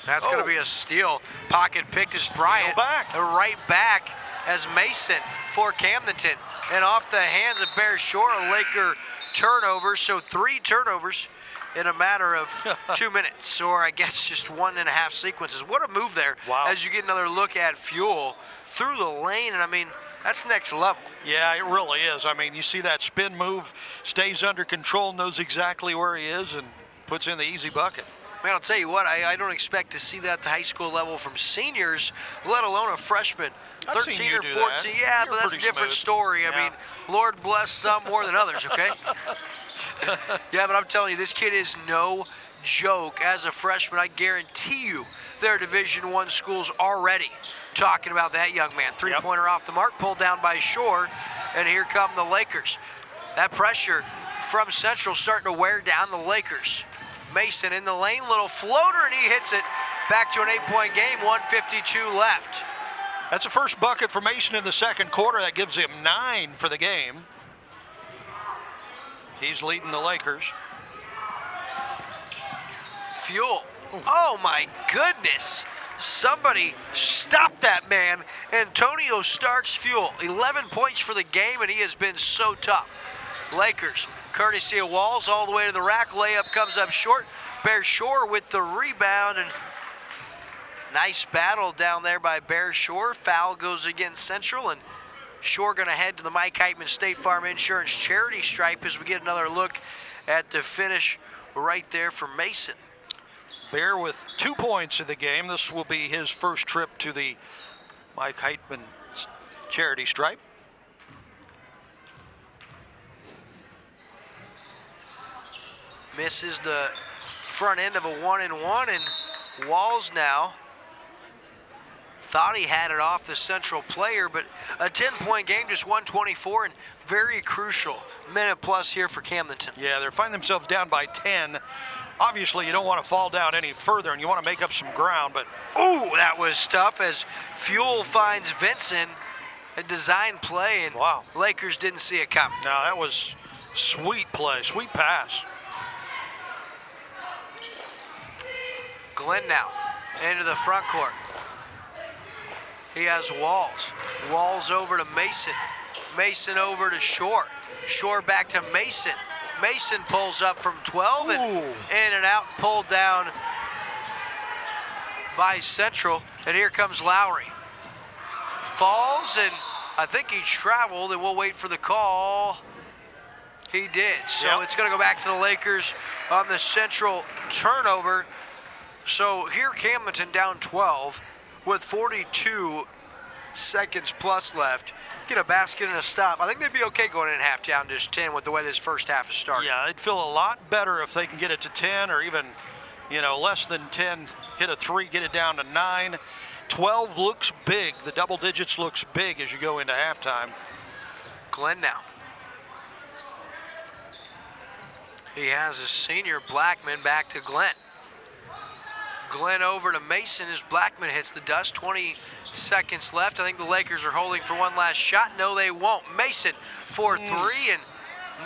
S1: That's going to be a steal. Pocket picked as Bryant. Right back as Mason for Camdenton. And off the hands of Bear Shore, a Laker turnover. So 3 turnovers in a matter of 2 minutes, or I guess just 1.5 sequences. What a move there.
S2: Wow.
S1: As you get another look at Fuel through the lane, and I mean, that's next level.
S2: Yeah, it really is. I mean, you see that spin move, stays under control, knows exactly where he is, and puts in the easy bucket.
S1: Man, I'll tell you what, I don't expect to see that at the high school level from seniors, let alone a freshman.
S2: I've
S1: 13
S2: seen you
S1: or
S2: do
S1: 14,
S2: that.
S1: yeah,
S2: You're
S1: but that's a
S2: pretty
S1: different
S2: smooth.
S1: story.
S2: Yeah.
S1: I mean, Lord bless some more than others, okay? Yeah, but I'm telling you, this kid is no joke. As a freshman, I guarantee you their Division I schools already talking about that young man. Three-pointer off the mark, pulled down by Shore, and here come the Lakers. That pressure from Central starting to wear down the Lakers. Mason in the lane, little floater, and he hits it. Back to an 8-point game, 1:52 left.
S2: That's the first bucket for Mason in the second quarter. That gives him 9 for the game. He's leading the Lakers.
S1: Fuel. Oh my goodness. Somebody stop that man. Antonio Starks Fuel. 11 points for the game, and he has been so tough. Lakers, courtesy of Walls, all the way to the rack. Layup comes up short. Bear Shore with the rebound, and nice battle down there by Bear Shore. Foul goes against Central, and Shore going to head to the Mike Heitman State Farm Insurance Charity Stripe as we get another look at the finish right there for Mason.
S2: Bear with 2 points in the game. This will be his first trip to the Mike Heitman Charity Stripe.
S1: Misses the front end of a 1-and-1, and Walls now thought he had it off the Central player, but a 10-point game, just 124, and very crucial minute plus here for Camdenton.
S2: Yeah, they're finding themselves down by 10. Obviously, you don't want to fall down any further, and you want to make up some ground, but...
S1: Ooh, that was tough as Fuel finds Vincent, a design play, and
S2: wow.
S1: Lakers didn't see it coming.
S2: No, that was sweet play, sweet pass.
S1: Glenn now into the front court. He has Walls. Walls over to Mason. Mason over to Shore. Shore back to Mason. Mason pulls up from 12 and in and out, pulled down by Central. And here comes Lowry. Falls, and I think he traveled, and we'll wait for the call. He did. So it's going to go back to the Lakers on the Central turnover. So here Camdenton down 12 with 42 seconds plus left. Get a basket and a stop. I think they'd be okay going in at half down just 10 with the way this first half is starting.
S2: Yeah, they'd feel a lot better if they can get it to 10 or even, less than 10, hit a 3, get it down to 9. 12 looks big. The double digits looks big as you go into halftime.
S1: Glenn now. He has a senior Blackman back to Glenn. Glenn over to Mason as Blackman hits the dust. 20 seconds left. I think the Lakers are holding for one last shot. No, they won't. Mason for 3 and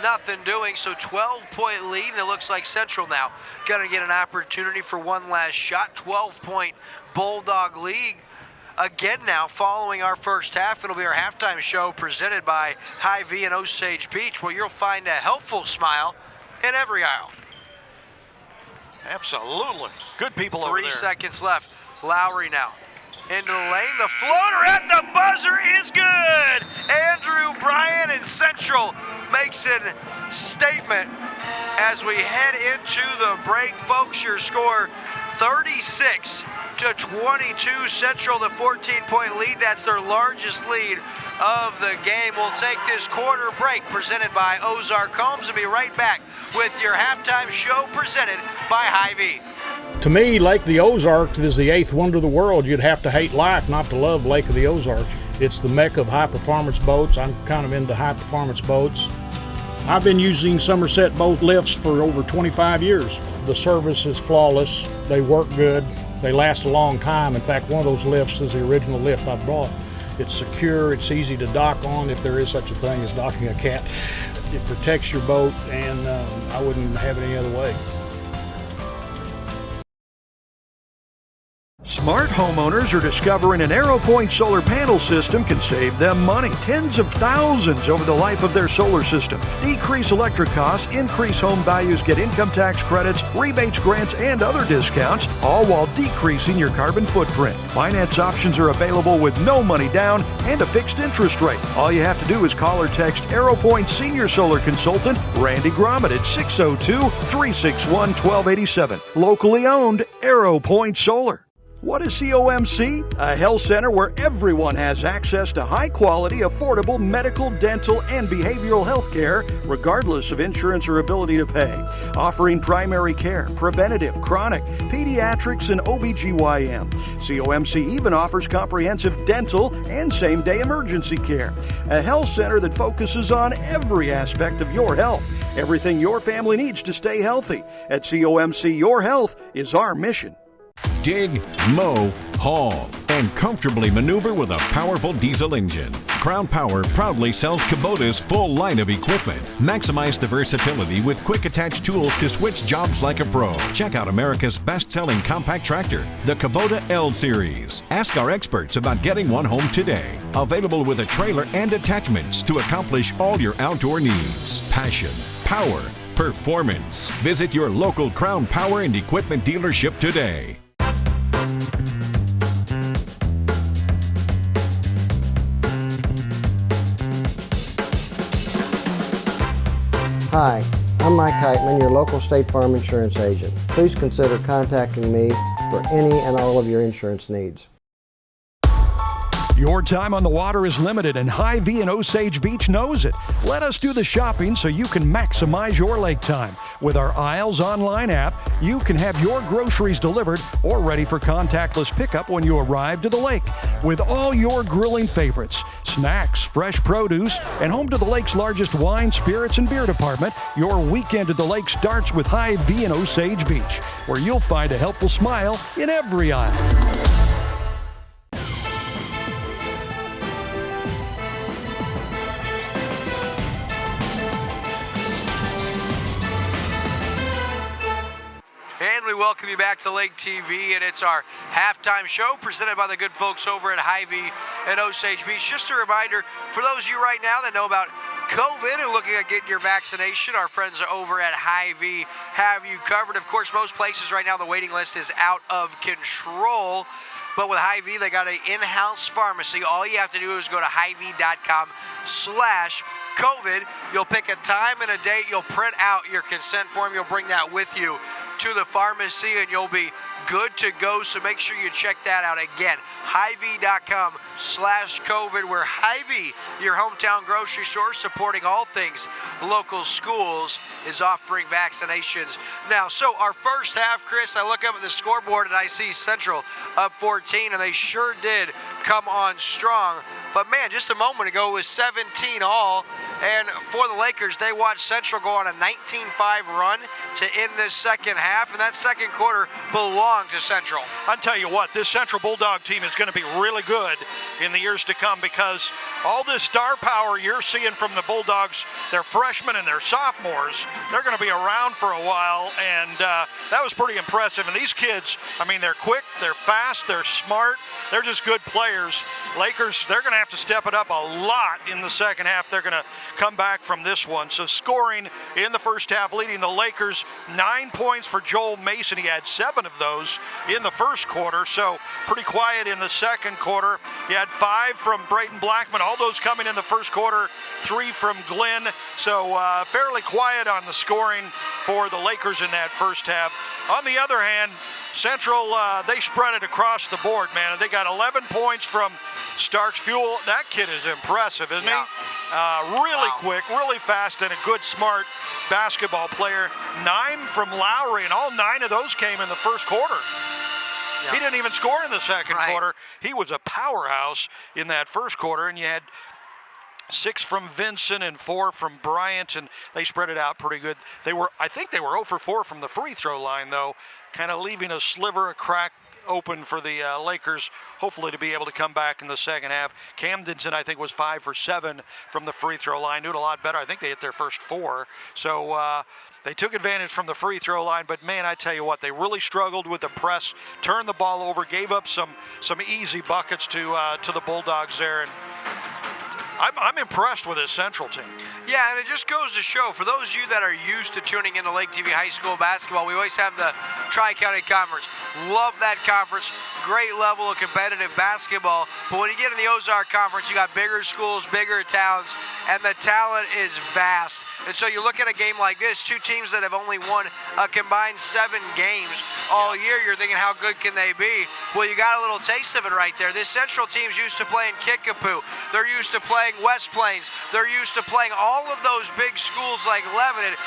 S1: nothing doing. So 12-point lead, and it looks like Central now going to get an opportunity for one last shot. 12-point Bulldog lead. Again now, following our first half, it'll be our halftime show presented by Hy-Vee and Osage Beach, where you'll find a helpful smile in every aisle.
S2: Absolutely. Good people over there.
S1: 3 seconds left. Lowry now. Into the lane. The floater at the buzzer is good. Andrew Bryan and Central makes a statement as we head into the break. Folks, your score 36-22. Central, the 14-point lead. That's their largest lead of the game. We'll take this quarter break presented by Ozarks Homes and be right back with your halftime show presented by Hy-Vee.
S14: To me, Lake of the Ozarks is the 8th wonder of the world. You'd have to hate life not to love Lake of the Ozarks. It's the mecca of high-performance boats. I'm kind of into high-performance boats. I've been using Somerset boat lifts for over 25 years. The service is flawless. They work good. They last a long time. In fact, one of those lifts is the original lift I brought. It's secure. It's easy to dock on if there is such a thing as docking a cat. It protects your boat, and I wouldn't have it any other way.
S3: Smart homeowners are discovering an AeroPoint solar panel system can save them money. Tens of thousands over the life of their solar system. Decrease electric costs, increase home values, get income tax credits, rebates, grants, and other discounts, all while decreasing your carbon footprint. Finance options are available with no money down and a fixed interest rate. All you have to do is call or text AeroPoint Senior Solar Consultant Randy Gromit at 602-361-1287. Locally owned AeroPoint Solar. What is COMC? A health center where everyone has access to high-quality, affordable medical, dental, and behavioral health care, regardless of insurance or ability to pay. Offering primary care, preventative, chronic, pediatrics, and OBGYN. COMC even offers comprehensive dental and same-day emergency care. A health center that focuses on every aspect of your health. Everything your family needs to stay healthy. At COMC, your health is our mission.
S15: Dig, mow, haul, and comfortably maneuver with a powerful diesel engine. Crown Power proudly sells Kubota's full line of equipment. Maximize the versatility with quick attach tools to switch jobs like a pro. Check out America's best-selling compact tractor, the Kubota L Series. Ask our experts about getting one home today. Available with a trailer and attachments to accomplish all your outdoor needs. Passion, power, performance. Visit your local Crown Power and Equipment dealership today.
S8: Hi, I'm Mike Heitman, your local State Farm insurance agent. Please consider contacting me for any and all of your insurance needs.
S3: Your time on the water is limited, and Hy-Vee and Osage Beach knows it. Let us do the shopping so you can maximize your lake time. With our Isles online app, you can have your groceries delivered or ready for contactless pickup when you arrive to the lake. With all your grilling favorites, snacks, fresh produce, and home to the lake's largest wine, spirits, and beer department, your weekend at the lake starts with Hy-Vee and Osage Beach, where you'll find a helpful smile in every aisle.
S1: And we welcome you back to Lake TV, and it's our halftime show presented by the good folks over at Hy-Vee and Osage Beach. Just a reminder, for those of you right now that know about COVID and looking at getting your vaccination, our friends over at Hy-Vee have you covered. Of course, most places right now, the waiting list is out of control. But with Hy-Vee, they got an in-house pharmacy. All you have to do is go to Hy-Vee.com/COVID. You'll pick a time and a date. You'll print out your consent form. You'll bring that with you to the pharmacy and you'll be good to go. So make sure you check that out. Again, Hy-Vee.com/COVID, where Hy-Vee, your hometown grocery store supporting all things local schools, is offering vaccinations now. So our first half, Chris, I look up at the scoreboard and I see Central up 14, and they sure did come on strong. But man, just a moment ago it was 17 all, and for the Lakers, they watched Central go on a 19-5 run to end this second half, and that second quarter belonged to Central.
S2: I'll tell you what, this Central Bulldog team is going to be really good in the years to come, because all this star power you're seeing from the Bulldogs, their freshmen and their sophomores, they're going to be around for a while, and that was pretty impressive. And these kids, I mean, they're quick, they're fast, they're smart, they're just good players. Lakers, they're going to have to step it up a lot in the second half. They're going to come back from this one. So scoring in the first half, leading the Lakers, 9 points for Joel Mason. He had 7 of those in the first quarter, so pretty quiet in the second quarter. He had 5 from Braden Blackman, all those coming in the first quarter, 3 from Glenn. So fairly quiet on the scoring for the Lakers in that first half. On the other hand, Central, they spread it across the board, man. They got 11 points from Starks Fuel. That kid is impressive, isn't he? Really quick, really fast, and a good, smart basketball player. 9 from Lowry, and all 9 of those came in the first quarter. Yeah. He didn't even score in the second quarter. He was a powerhouse in that first quarter, and you had 6 from Vincent and 4 from Bryant, and they spread it out pretty good. I think they were 0 for 4 from the free throw line, though, kind of leaving a sliver, a crack open for the Lakers, hopefully to be able to come back in the second half. Camdenton, I think, was 5 for 7 from the free throw line, doing a lot better. I think they hit their first 4. So they took advantage from the free throw line, but man, I tell you what, they really struggled with the press, turned the ball over, gave up some easy buckets to the Bulldogs there, and I'm impressed with this Central team.
S1: Yeah, and it just goes to show, for those of you that are used to tuning into Lake TV High School basketball, we always have the Tri-County Conference. Love that conference. Great level of competitive basketball. But when you get in the Ozark Conference, you got bigger schools, bigger towns, and the talent is vast. And so you look at a game like this, 2 teams that have only won a combined 7 games all year. You're thinking, how good can they be? Well, you got a little taste of it right there. This Central team's used to playing Kickapoo. They're used to playing West Plains. They're used to playing all of those big schools like Lebanon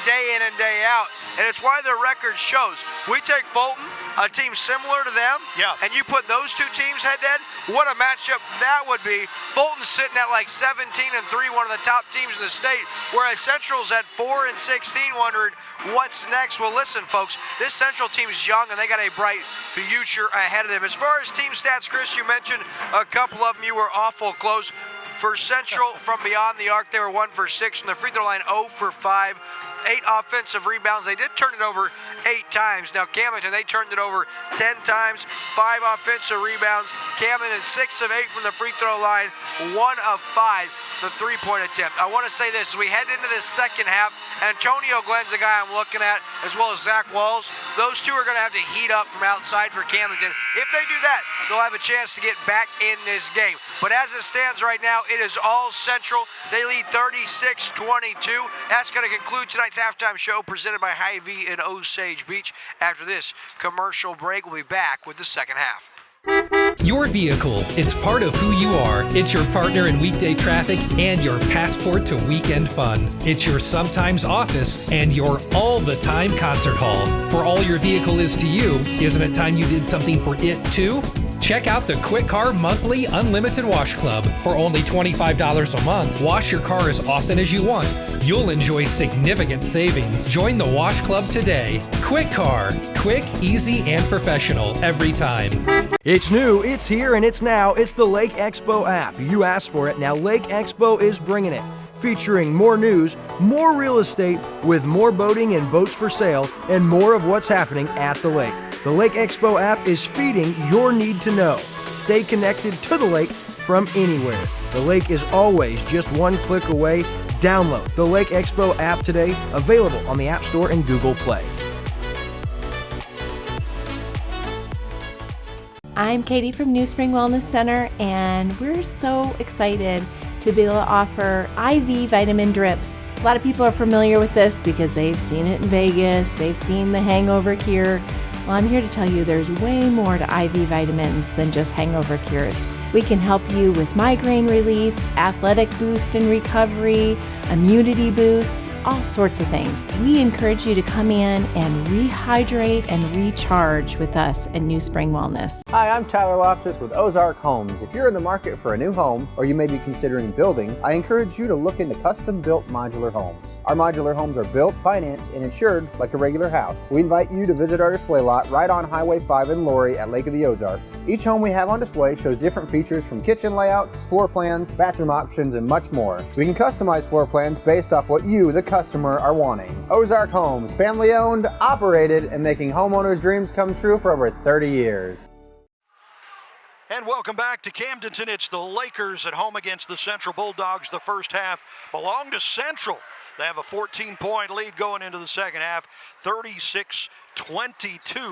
S1: day in and day out. And it's why their record shows. We take Fulton, a team similar to them, and you put those 2 teams head-to-head, what a matchup that would be. Fulton's sitting at like 17-3, one of the top teams in the state, whereas Central's at 4-16, wondering what's next. Well, listen, folks, this Central team's young, and they got a bright future ahead of them. As far as team stats, Chris, you mentioned a couple of them. You were awful close. For Central, from beyond the arc, they were 1 for 6. From the free throw line, 0 for 5. 8 offensive rebounds. They did turn it over 8 times. Now, Camdenton, they turned it over 10 times, 5 offensive rebounds. Camdenton, 6 of 8 from the free throw line, 1 of 5 the three-point attempt. I want to say this, as we head into this second half, Antonio Glenn's the guy I'm looking at, as well as Zach Walls. Those 2 are going to have to heat up from outside for Camdenton. If they do that, they'll have a chance to get back in this game. But as it stands right now, it is all Central. They lead 36-22. That's going to conclude tonight's halftime show presented by Hy-Vee in Osage Beach. After this commercial break, we'll be back with the second half.
S16: Your vehicle, it's part of who you are. It's your partner in weekday traffic and your passport to weekend fun. It's your sometimes office and your all-the-time concert hall. For all your vehicle is to you, isn't it time you did something for it too? Check out the Quick Car Monthly Unlimited Wash Club. For only $25 a month, wash your car as often as you want. You'll enjoy significant savings. Join the Wash Club today. Quick Car. Quick, easy, and professional every time.
S6: It's new, it's here, and it's now. It's the Lake Expo app. You asked for it. Now Lake Expo is bringing it. Featuring more news, more real estate, with more boating and boats for sale, and more of what's happening at the lake. The Lake Expo app is feeding your need to know. Stay connected to the lake from anywhere. The lake is always just one click away. Download the Lake Expo app today, available on the App Store and Google Play.
S9: I'm Katie from New Spring Wellness Center, and we're so excited to be able to offer IV vitamin drips. A lot of people are familiar with this because they've seen it in Vegas, they've seen the hangover cure. Well, I'm here to tell you there's way more to IV vitamins than just hangover cures. We can help you with migraine relief, athletic boost and recovery, immunity boosts, all sorts of things. We encourage you to come in and rehydrate and recharge with us at New Spring Wellness.
S11: Hi, I'm Tyler Loftus with Ozark Homes. If you're in the market for a new home or you may be considering building, I encourage you to look into custom-built modular homes. Our modular homes are built, financed, and insured like a regular house. We invite you to visit our display lot right on Highway 5 in Lowry at Lake of the Ozarks. Each home we have on display shows different features from kitchen layouts, floor plans, bathroom options, and much more. We can customize floor plans based off what you, the customer, are wanting. Ozark Homes, family owned, operated, and making homeowners' dreams come true for over 30 years.
S2: And welcome back to Camdenton. It's the Lakers at home against the Central Bulldogs. The first half belonged to Central. They have a 14-point lead going into the second half, 36-22.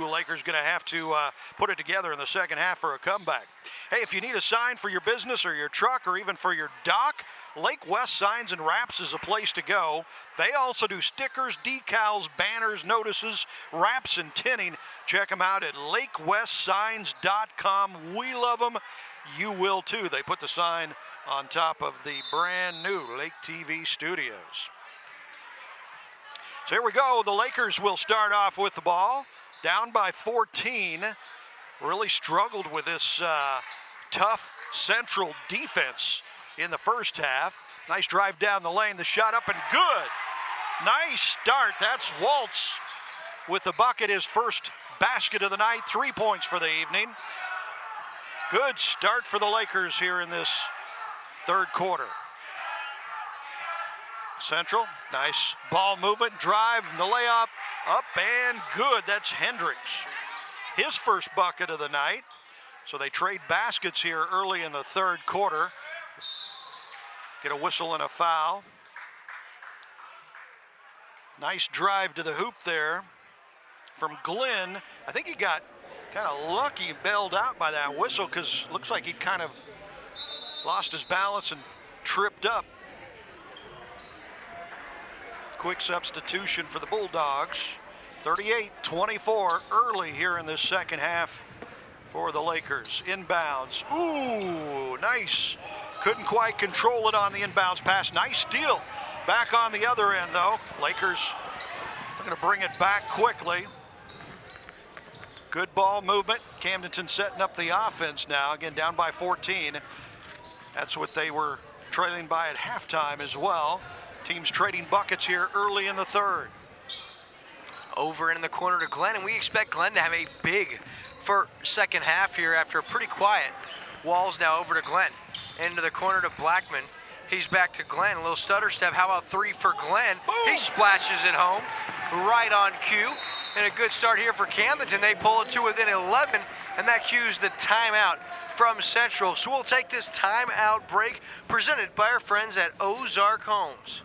S2: Lakers going to have to put it together in the second half for a comeback. Hey, if you need a sign for your business or your truck or even for your dock, Lake West Signs and Wraps is a place to go. They also do stickers, decals, banners, notices, wraps, and tinning. Check them out at lakewestsigns.com. We love them. You will too. They put the sign on top of the brand new Lake TV studios. So here we go. The Lakers will start off with the ball. Down by 14. Really struggled with this tough Central defense in the first half. Nice drive down the lane. The shot up and good. Nice start. That's Waltz with the bucket, his first basket of the night. 3 points for the evening. Good start for the Lakers here in this third quarter. Central, nice ball movement, drive, and the layup, up and good. That's Hendricks. His first bucket of the night. So they trade baskets here early in the third quarter. Get a whistle and a foul. Nice drive to the hoop there from Glenn. I think he got kind of lucky, bailed out by that whistle because looks like he kind of lost his balance and tripped up. Quick substitution for the Bulldogs. 38-24 early here in this second half for the Lakers. Inbounds. Ooh, nice. Couldn't quite control it on the inbounds pass. Nice steal. Back on the other end, though. Lakers are going to bring it back quickly. Good ball movement. Camdenton setting up the offense now. Again, down by 14. That's what they were trailing by at halftime as well. Teams trading buckets here early in the third.
S1: Over in the corner to Glenn, and we expect Glenn to have a big second half here after a pretty quiet. Walls now over to Glenn. Into the corner to Blackman. He's back to Glenn. A little stutter step. How about three for Glenn? Boom. He splashes it home. Right on cue. And a good start here for Camdenton. They pull it to within 11, and that cues the timeout from Central. So we'll take this timeout break presented by our friends at Ozark Homes.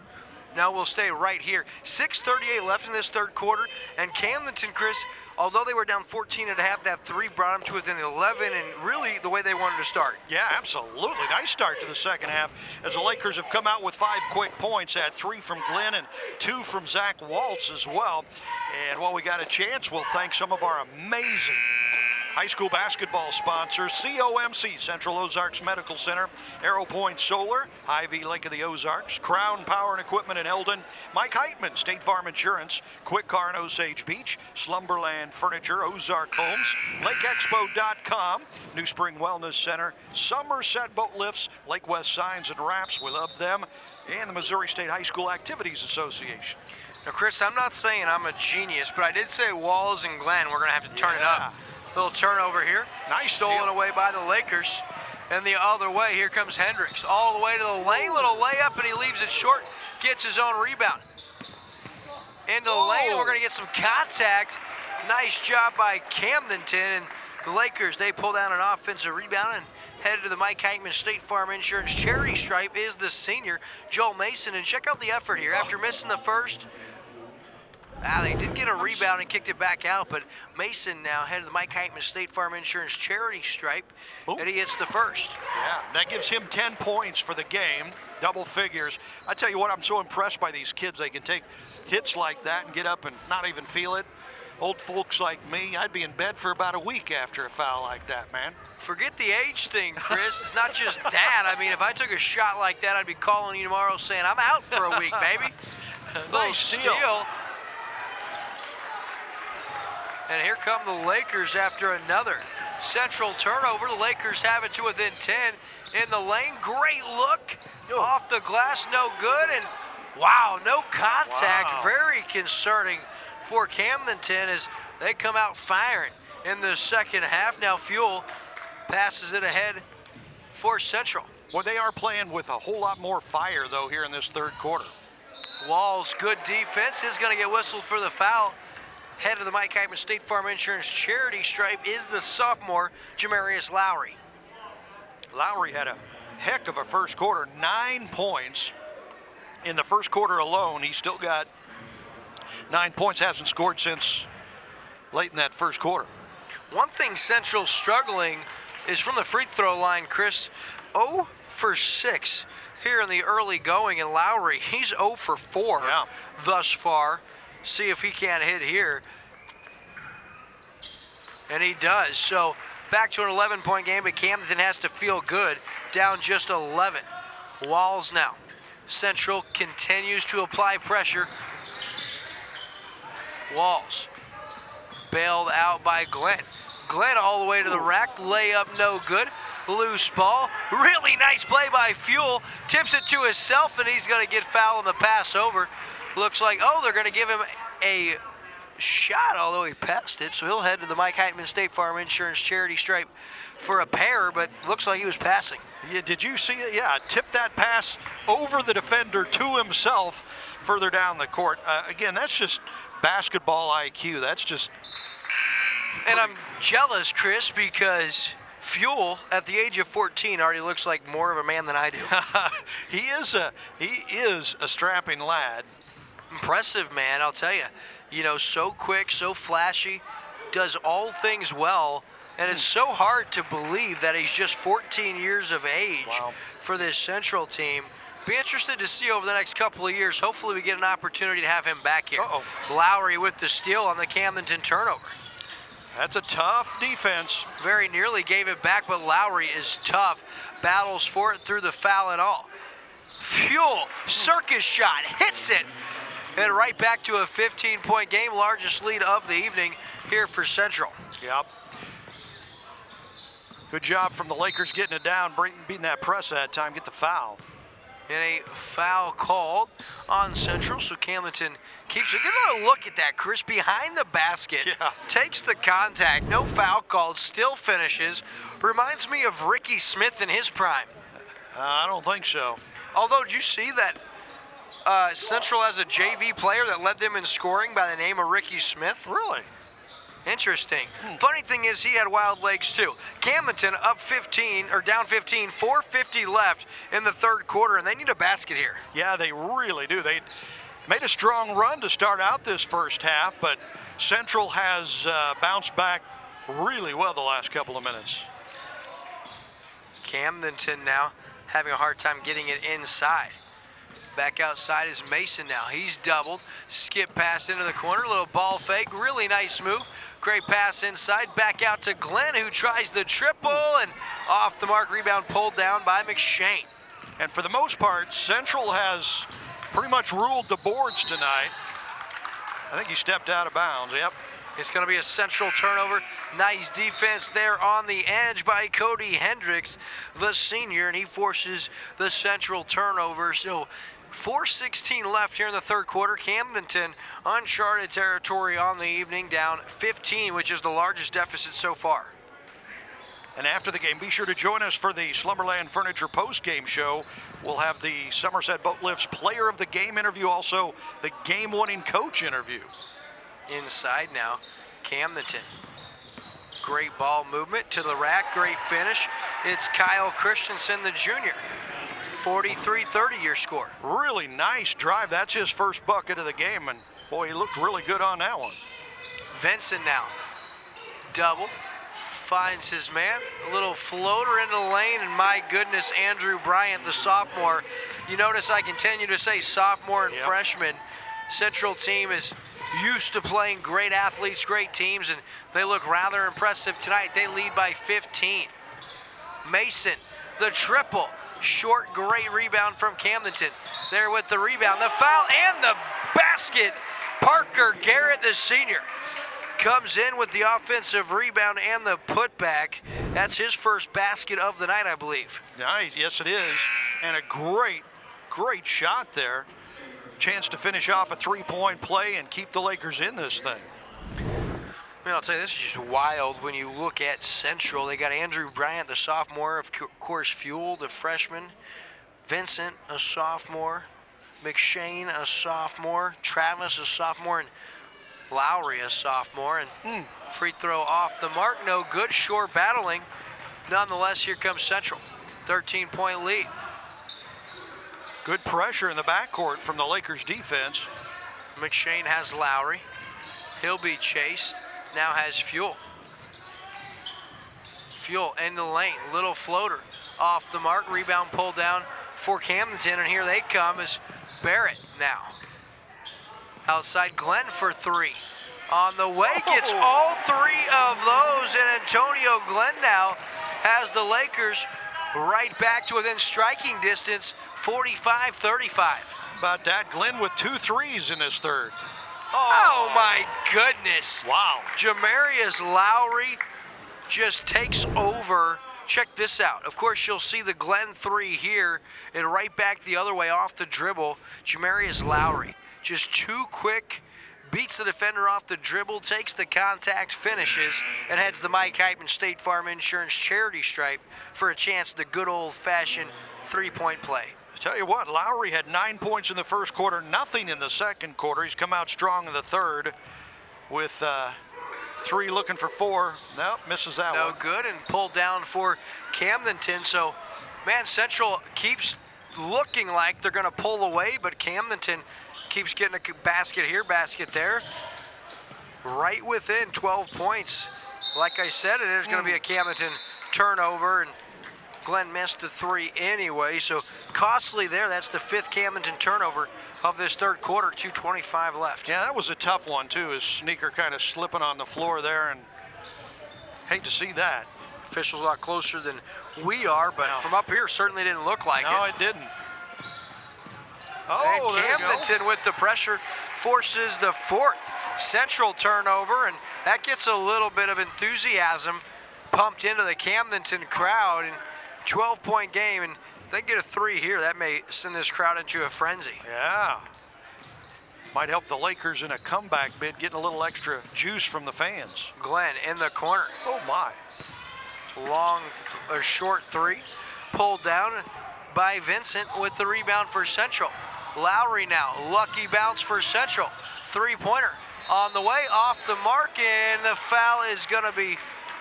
S1: Now we'll stay right here. 6:38 left in this third quarter, and Camdenton, Chris, although they were down 14 and a half, that three brought them to within 11, and really the way they wanted to start.
S2: Yeah, absolutely. Nice start to the second half as the Lakers have come out with 5 quick points. Had 3 from Glenn and 2 from Zach Waltz as well. And while we got a chance, we'll thank some of our amazing high school basketball sponsors: COMC, Central Ozarks Medical Center; Arrow Point Solar, Hy-Vee Lake of the Ozarks; Crown Power and Equipment in Eldon; Mike Heitman, State Farm Insurance; Quick Car in Osage Beach; Slumberland Furniture; Ozark Homes; LakeExpo.com; New Spring Wellness Center; Somerset Boat Lifts; Lake West Signs and Wraps, we love them; and the Missouri State High School Activities Association.
S1: Now, Chris, I'm not saying I'm a genius, but I did say Walls and Glenn, we're going to have to turn it up. Little turnover here. Nice stolen away by the Lakers. And the other way, here comes Hendricks. All the way to the lane, little layup, and he leaves it short. Gets his own rebound. Into the lane, and we're going to get some contact. Nice job by Camdenton. And the Lakers, they pull down an offensive rebound and headed to the Mike Heitman State Farm Insurance charity stripe is the senior, Joel Mason. And check out the effort here. After missing the first, They did get a rebound and kicked it back out, but Mason now headed the Mike Heitman State Farm Insurance charity stripe, and he hits the first.
S2: Yeah, that gives him 10 points for the game, double figures. I tell you what, I'm so impressed by these kids. They can take hits like that and get up and not even feel it. Old folks like me, I'd be in bed for about a week after a foul like that, man.
S1: Forget the age thing, Chris. It's not just that. I mean, if I took a shot like that, I'd be calling you tomorrow saying, I'm out for a week, baby.
S2: Nice steal.
S1: And here come the Lakers after another Central turnover. The Lakers have it to within 10 in the lane. Great look. Off the glass, no good. And wow, no contact.
S2: Wow.
S1: Very concerning for Camdenton as they come out firing in the second half. Now Fuel passes it ahead for Central.
S2: Well, they are playing with a whole lot more fire, though, here in this third quarter.
S1: Walls, good defense, is going to get whistled for the foul. Head of the Mike Heitman State Farm Insurance charity stripe is the sophomore, Jamarius Lowry.
S2: Lowry had a heck of a first quarter, 9 points. In the first quarter alone, he still got 9 points, hasn't scored since late in that first quarter.
S1: One thing Central's struggling is from the free throw line, Chris. 0 for 6 here in the early going, and Lowry, he's 0 for 4 thus far. See if he can't hit here. And he does. So back to an 11-point game, but Camdenton has to feel good, down just 11. Walls now. Central continues to apply pressure. Walls bailed out by Glenn. Glenn all the way to the rack, layup no good. Loose ball, really nice play by Fuel. Tips it to himself, and he's going to get fouled on the pass over. Looks like, they're going to give him a shot, although he passed it. So he'll head to the Mike Heitman State Farm Insurance charity stripe for a pair, but looks like he was passing.
S2: Yeah, did you see it? Yeah, tipped that pass over the defender to himself further down the court. Again, that's just basketball IQ. That's just...
S1: And I'm jealous, Chris, because Fuel, at the age of 14, already looks like more of a man than I do.
S2: He is a strapping lad.
S1: Impressive, man, I'll tell you. You know, so quick, so flashy, does all things well, and it's so hard to believe that he's just 14 years of age for this Central team. Be interested to see over the next couple of years. Hopefully we get an opportunity to have him back here. Lowry with the steal on the Camdenton turnover.
S2: That's a tough defense.
S1: Very nearly gave it back, but Lowry is tough. Battles for it through the foul and all. Fuel, circus shot, hits it. And right back to a 15-point game, largest lead of the evening here for Central.
S2: Yep. Good job from the Lakers getting it down, beating that press that time, get the foul.
S1: And a foul called on Central, so Camdenton keeps it. Get another look at that, Chris, behind the basket. Takes the contact, no foul called, still finishes. Reminds me of Ricky Smith in his prime.
S2: I don't think so.
S1: Although, did you see that Central has a JV player that led them in scoring by the name of Ricky Smith?
S2: Really?
S1: Interesting. Funny thing is, he had wild legs too. Camdenton up 15, or down 15, 4:50 left in the third quarter, and they need a basket here.
S2: Yeah, they really do. They made a strong run to start out this first half, but Central has bounced back really well the last couple of minutes.
S1: Camdenton now having a hard time getting it inside. Back outside is Mason now. He's doubled. Skip pass into the corner. Little ball fake. Really nice move. Great pass inside. Back out to Glenn, who tries the triple, and off the mark. Rebound pulled down by McShane.
S2: And for the most part, Central has pretty much ruled the boards tonight. I think he stepped out of bounds. Yep.
S1: It's going to be a Central turnover. Nice defense there on the edge by Cody Hendricks, the senior, and he forces the Central turnover. So 4:16 left here in the third quarter. Camdenton, uncharted territory on the evening, down 15, which is the largest deficit so far.
S2: And after the game, be sure to join us for the Slumberland Furniture post-game show. We'll have the Somerset Boat Lifts Player of the Game interview, also the game-winning coach interview.
S1: Inside now, Camdenton. Great ball movement to the rack, great finish. It's Kyle Christensen, the junior. 43-30 your score.
S2: Really nice drive. That's his first bucket of the game, and Boy, he looked really good on that one.
S1: Vincent now. Double. Finds his man. A little floater into the lane, and my goodness, Andrew Bryant, the sophomore. You notice I continue to say sophomore and freshman. Central team is used to playing great athletes, great teams, and they look rather impressive tonight. They lead by 15. Mason, the triple. Short, great rebound from Camdenton. There with the rebound, the foul, and the basket. Parker Garrett, the senior, comes in with the offensive rebound and the putback. That's his first basket of the night, I believe.
S2: Yes, it is. And a great shot there. Chance to finish off a three-point play and keep the Lakers in this thing.
S1: I mean, I'll tell you, this is just wild when you look at Central. They got Andrew Bryant, the sophomore, of course, Fuel, the freshman. Vincent, a sophomore. McShane, a sophomore. Travis, a sophomore. And Lowry, a sophomore. And free throw off the mark. No good. Short battling. Nonetheless, here comes Central. 13-point lead.
S2: Good pressure in the backcourt from the Lakers defense.
S1: McShane has Lowry. He'll be chased. Now has Fuel. Fuel in the lane. Little floater off the mark. Rebound pulled down for Camdenton. And here they come is Barrett now. Outside Glenn for three. On the way, gets all three of those. And Antonio Glenn now has the Lakers right back to within striking distance, 45-35.
S2: About that, Glenn with 2 threes in his third.
S1: Oh my goodness.
S2: Wow.
S1: Jamarius Lowry just takes over. Check this out. Of course, you'll see the Glenn three here and right back the other way off the dribble. Jamarius Lowry, just too quick, beats the defender off the dribble, takes the contact, finishes, and heads the Mike Heitman State Farm Insurance charity stripe for a chance at the good old-fashioned three-point play.
S2: Tell you what, Lowry had 9 points in the first quarter, nothing in the second quarter. He's come out strong in the third with 3 looking for 4. Nope, misses that one.
S1: No good, and pulled down for Camdenton. So, man, Central keeps looking like they're going to pull away, but Camdenton keeps getting a basket here, basket there. Right within 12 points. Like I said, there's going to be a Camdenton turnover, and Glenn missed the 3 anyway, so costly there. That's the 5th Camdenton turnover of this third quarter, 2:25 left.
S2: Yeah, that was a tough one, too. His sneaker kind of slipping on the floor there, and hate to see that.
S1: Officials a lot closer than we are, but from up here, certainly didn't look like it.
S2: No, it didn't.
S1: And Camdenton with the pressure forces the 4th Central turnover, and that gets a little bit of enthusiasm pumped into the Camdenton crowd. And 12-point game, and they get a 3 here. That may send this crowd into a frenzy.
S2: Yeah. Might help the Lakers in a comeback bid, getting a little extra juice from the fans.
S1: Glenn in the corner.
S2: Oh, my.
S1: Short 3. Pulled down by Vincent with the rebound for Central. Lowry now. Lucky bounce for Central. 3-pointer on the way, off the mark, and the foul is going to be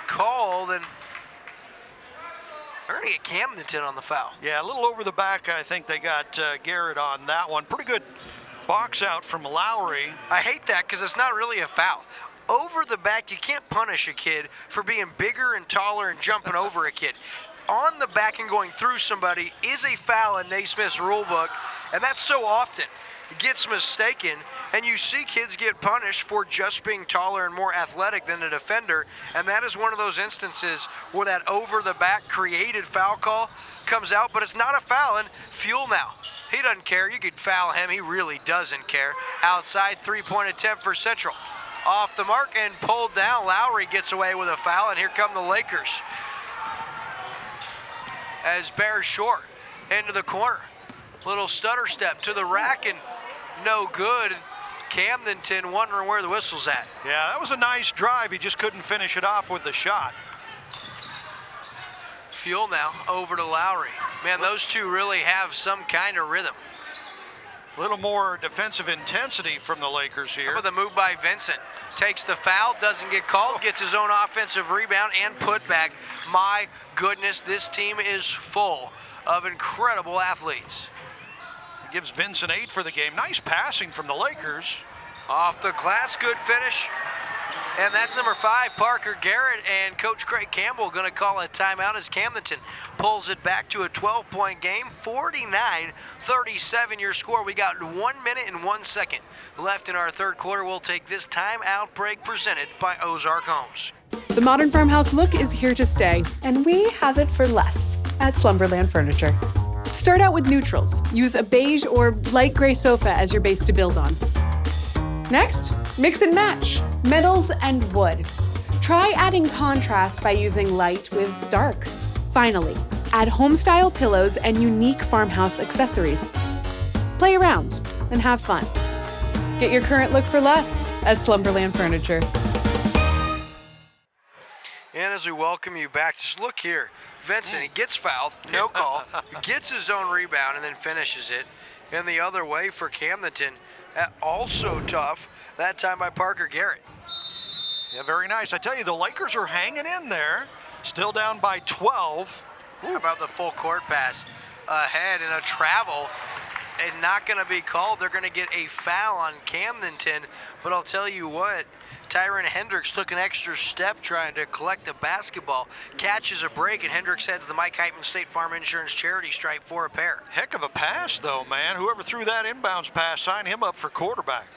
S1: called, and they're going to get Camdenton on the foul.
S2: Yeah, a little over the back. I think they got Garrett on that one. Pretty good box out from Lowry.
S1: I hate that because it's not really a foul. Over the back, you can't punish a kid for being bigger and taller and jumping over a kid. On the back and going through somebody is a foul in Naismith's rule book, and that's so often it gets mistaken, and you see kids get punished for just being taller and more athletic than a defender, and that is one of those instances where that over-the-back created foul call comes out, but it's not a foul, and Fuel now. He doesn't care. You could foul him. He really doesn't care. Outside 3-point attempt for Central. Off the mark and pulled down. Lowry gets away with a foul, and here come the Lakers. As Bear short into the corner. Little stutter step to the rack and no good. Camdenton wondering where the whistle's at.
S2: Yeah, that was a nice drive. He just couldn't finish it off with the shot.
S1: Fuel now over to Lowry. Man, those two really have some kind of rhythm.
S2: A little more defensive intensity from the Lakers here.
S1: How about the move by Vincent? Takes the foul, doesn't get called, gets his own offensive rebound and put back. My goodness, this team is full of incredible athletes.
S2: Gives Vincent 8 for the game. Nice passing from the Lakers.
S1: Off the glass, good finish. And that's number 5, Parker Garrett, and Coach Craig Campbell going to call a timeout as Camdenton pulls it back to a 12-point game, 49-37 your score. We got 1 minute and 1 second left in our third quarter. We'll take this timeout break presented by Ozark Homes.
S12: The modern farmhouse look is here to stay, and we have it for less at Slumberland Furniture. Start out with neutrals. Use a beige or light gray sofa as your base to build on. Next, mix and match metals and wood. Try adding contrast by using light with dark. Finally, add home-style pillows and unique farmhouse accessories. Play around and have fun. Get your current look for less at Slumberland Furniture.
S1: And as we welcome you back, just look here. Vincent, he gets fouled, no call, gets his own rebound, and then finishes it. And the other way for Camdenton, also tough, that time by Parker Garrett.
S2: Yeah, very nice. I tell you, the Lakers are hanging in there, still down by 12.
S1: How about the full court pass ahead and a travel? And not going to be called. They're going to get a foul on Camdenton. But I'll tell you what, Tyrone Hendricks took an extra step trying to collect the basketball, catches a break, and Hendricks heads the Mike Heitman State Farm Insurance charity stripe for a pair.
S2: Heck of a pass, though, man. Whoever threw that inbounds pass, sign him up for quarterback.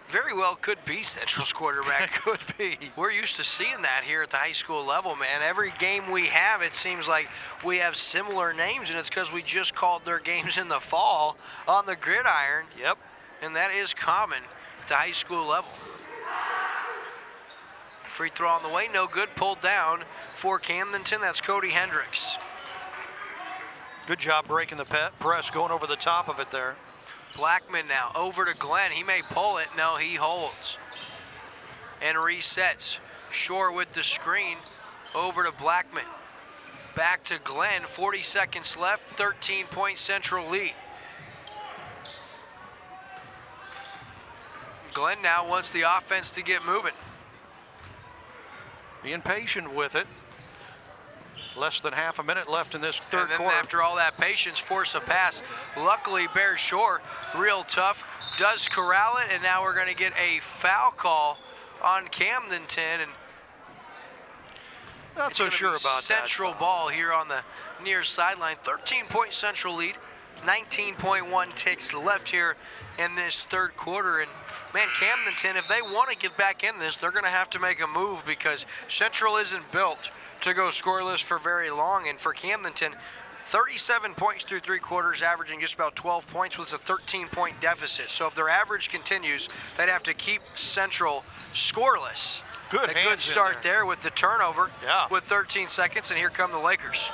S1: Very well could be Central's quarterback.
S2: Could be.
S1: We're used to seeing that here at the high school level, man. Every game we have, it seems like we have similar names, and it's because we just called their games in the fall on the gridiron.
S2: Yep.
S1: And that is common at the high school level. Free throw on the way, no good, pulled down for Camdenton. That's Cody Hendricks.
S2: Good job breaking the press, going over the top of it there.
S1: Blackman now over to Glenn. He may pull it. No, he holds. And resets. Shore with the screen. Over to Blackman. Back to Glenn. 40 seconds left. 13-point Central lead. Glenn now wants the offense to get moving.
S2: Being patient with it. Less than half a minute left in this third
S1: and then
S2: quarter.
S1: After all that patience, force a pass. Luckily, Bear Shore, real tough, does corral it, and now we're going to get a foul call on Camdenton. And
S2: not so sure about
S1: Central
S2: that.
S1: Ball here on the near sideline. 13-point Central lead. 19.1 ticks left here in this third quarter. And man, Camdenton, if they want to get back in this, they're going to have to make a move because Central isn't built to go scoreless for very long. And for Camdenton, 37 points through 3 quarters, averaging just about 12 points with a 13-point deficit. So if their average continues, they'd have to keep Central scoreless.
S2: Good
S1: a good start there with the turnover with 13 seconds, and here come the Lakers.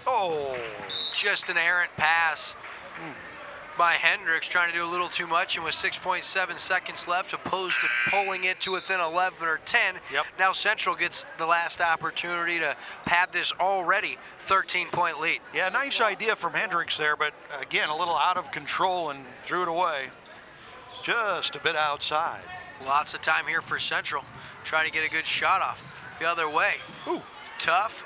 S2: Oh,
S1: just an errant pass by Hendricks, trying to do a little too much, and with 6.7 seconds left, opposed to pulling it to within 11 or 10.
S2: Yep.
S1: Now Central gets the last opportunity to pad this already 13-point lead.
S2: Yeah, nice idea from Hendricks there, but again, a little out of control and threw it away. Just a bit outside.
S1: Lots of time here for Central, trying to get a good shot off. The other way.
S2: Ooh.
S1: Tough.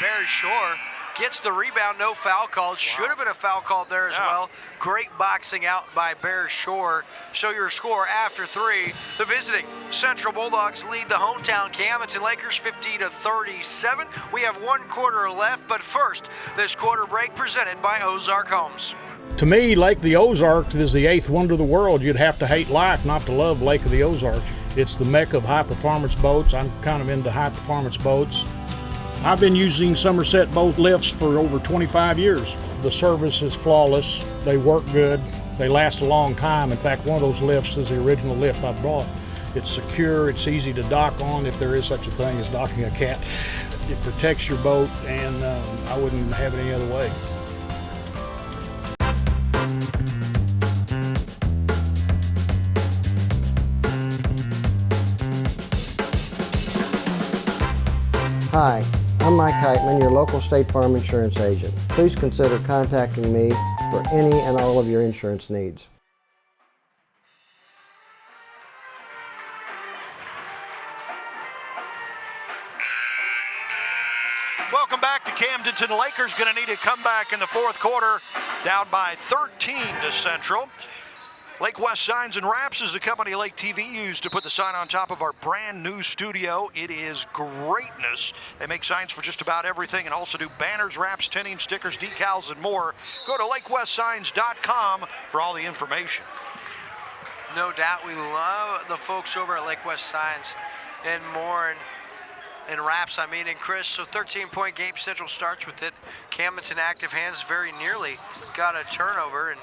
S1: Bear Shore gets the rebound, no foul called. Should have been a foul called there as well. Great boxing out by Bear Shore. Show your score after 3. The visiting Central Bulldogs lead the hometown Camdenton Lakers 50-37. We have 1 quarter left, but first, this quarter break presented by Ozark Homes.
S14: To me, Lake of the Ozarks is the 8th wonder of the world. You'd have to hate life not to love Lake of the Ozarks. It's the mecca of high-performance boats. I'm kind of into high-performance boats. I've been using Somerset boat lifts for over 25 years. The service is flawless. They work good. They last a long time. In fact, one of those lifts is the original lift I brought. It's secure. It's easy to dock on if there is such a thing as docking a cat. It protects your boat, and I wouldn't have it any other way.
S8: Hi, I'm Mike Heitman, your local State Farm Insurance agent. Please consider contacting me for any and all of your insurance needs.
S2: Welcome back to Camdenton. Lakers going to need a comeback in the fourth quarter, down by 13 to Central. Lake West Signs and Wraps is the company Lake TV used to put the sign on top of our brand new studio. It is greatness. They make signs for just about everything and also do banners, wraps, tinning, stickers, decals, and more. Go to lakewestsigns.com for all the information.
S1: No doubt, we love the folks over at Lake West Signs and more. And wraps, I mean, and Chris, so 13-point game. Central starts with it. Camdenton active hands very nearly got a turnover and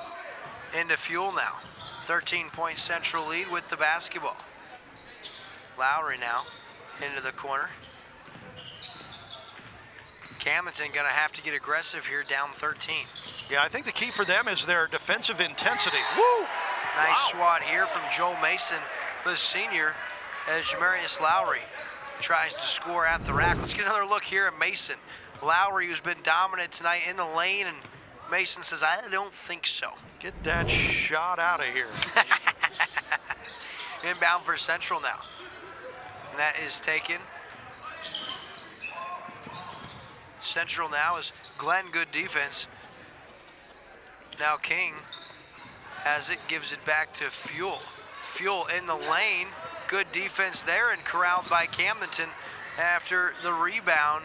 S1: into fuel now. 13-point Central lead with the basketball. Lowry now into the corner. Camdenton gonna have to get aggressive here, down 13.
S2: Yeah, I think the key for them is their defensive intensity. Woo!
S1: Nice swat here from Joel Mason, the senior, as Jamarius Lowry tries to score at the rack. Let's get another look here at Mason. Lowry, who's been dominant tonight in the lane, and Mason says, I don't think so.
S2: Get that shot out of here.
S1: Inbound for Central now. And that is taken. Central now is Glenn, good defense. Now King has it, gives it back to Fuel. Fuel in the lane. Good defense there and corralled by Camdenton after the rebound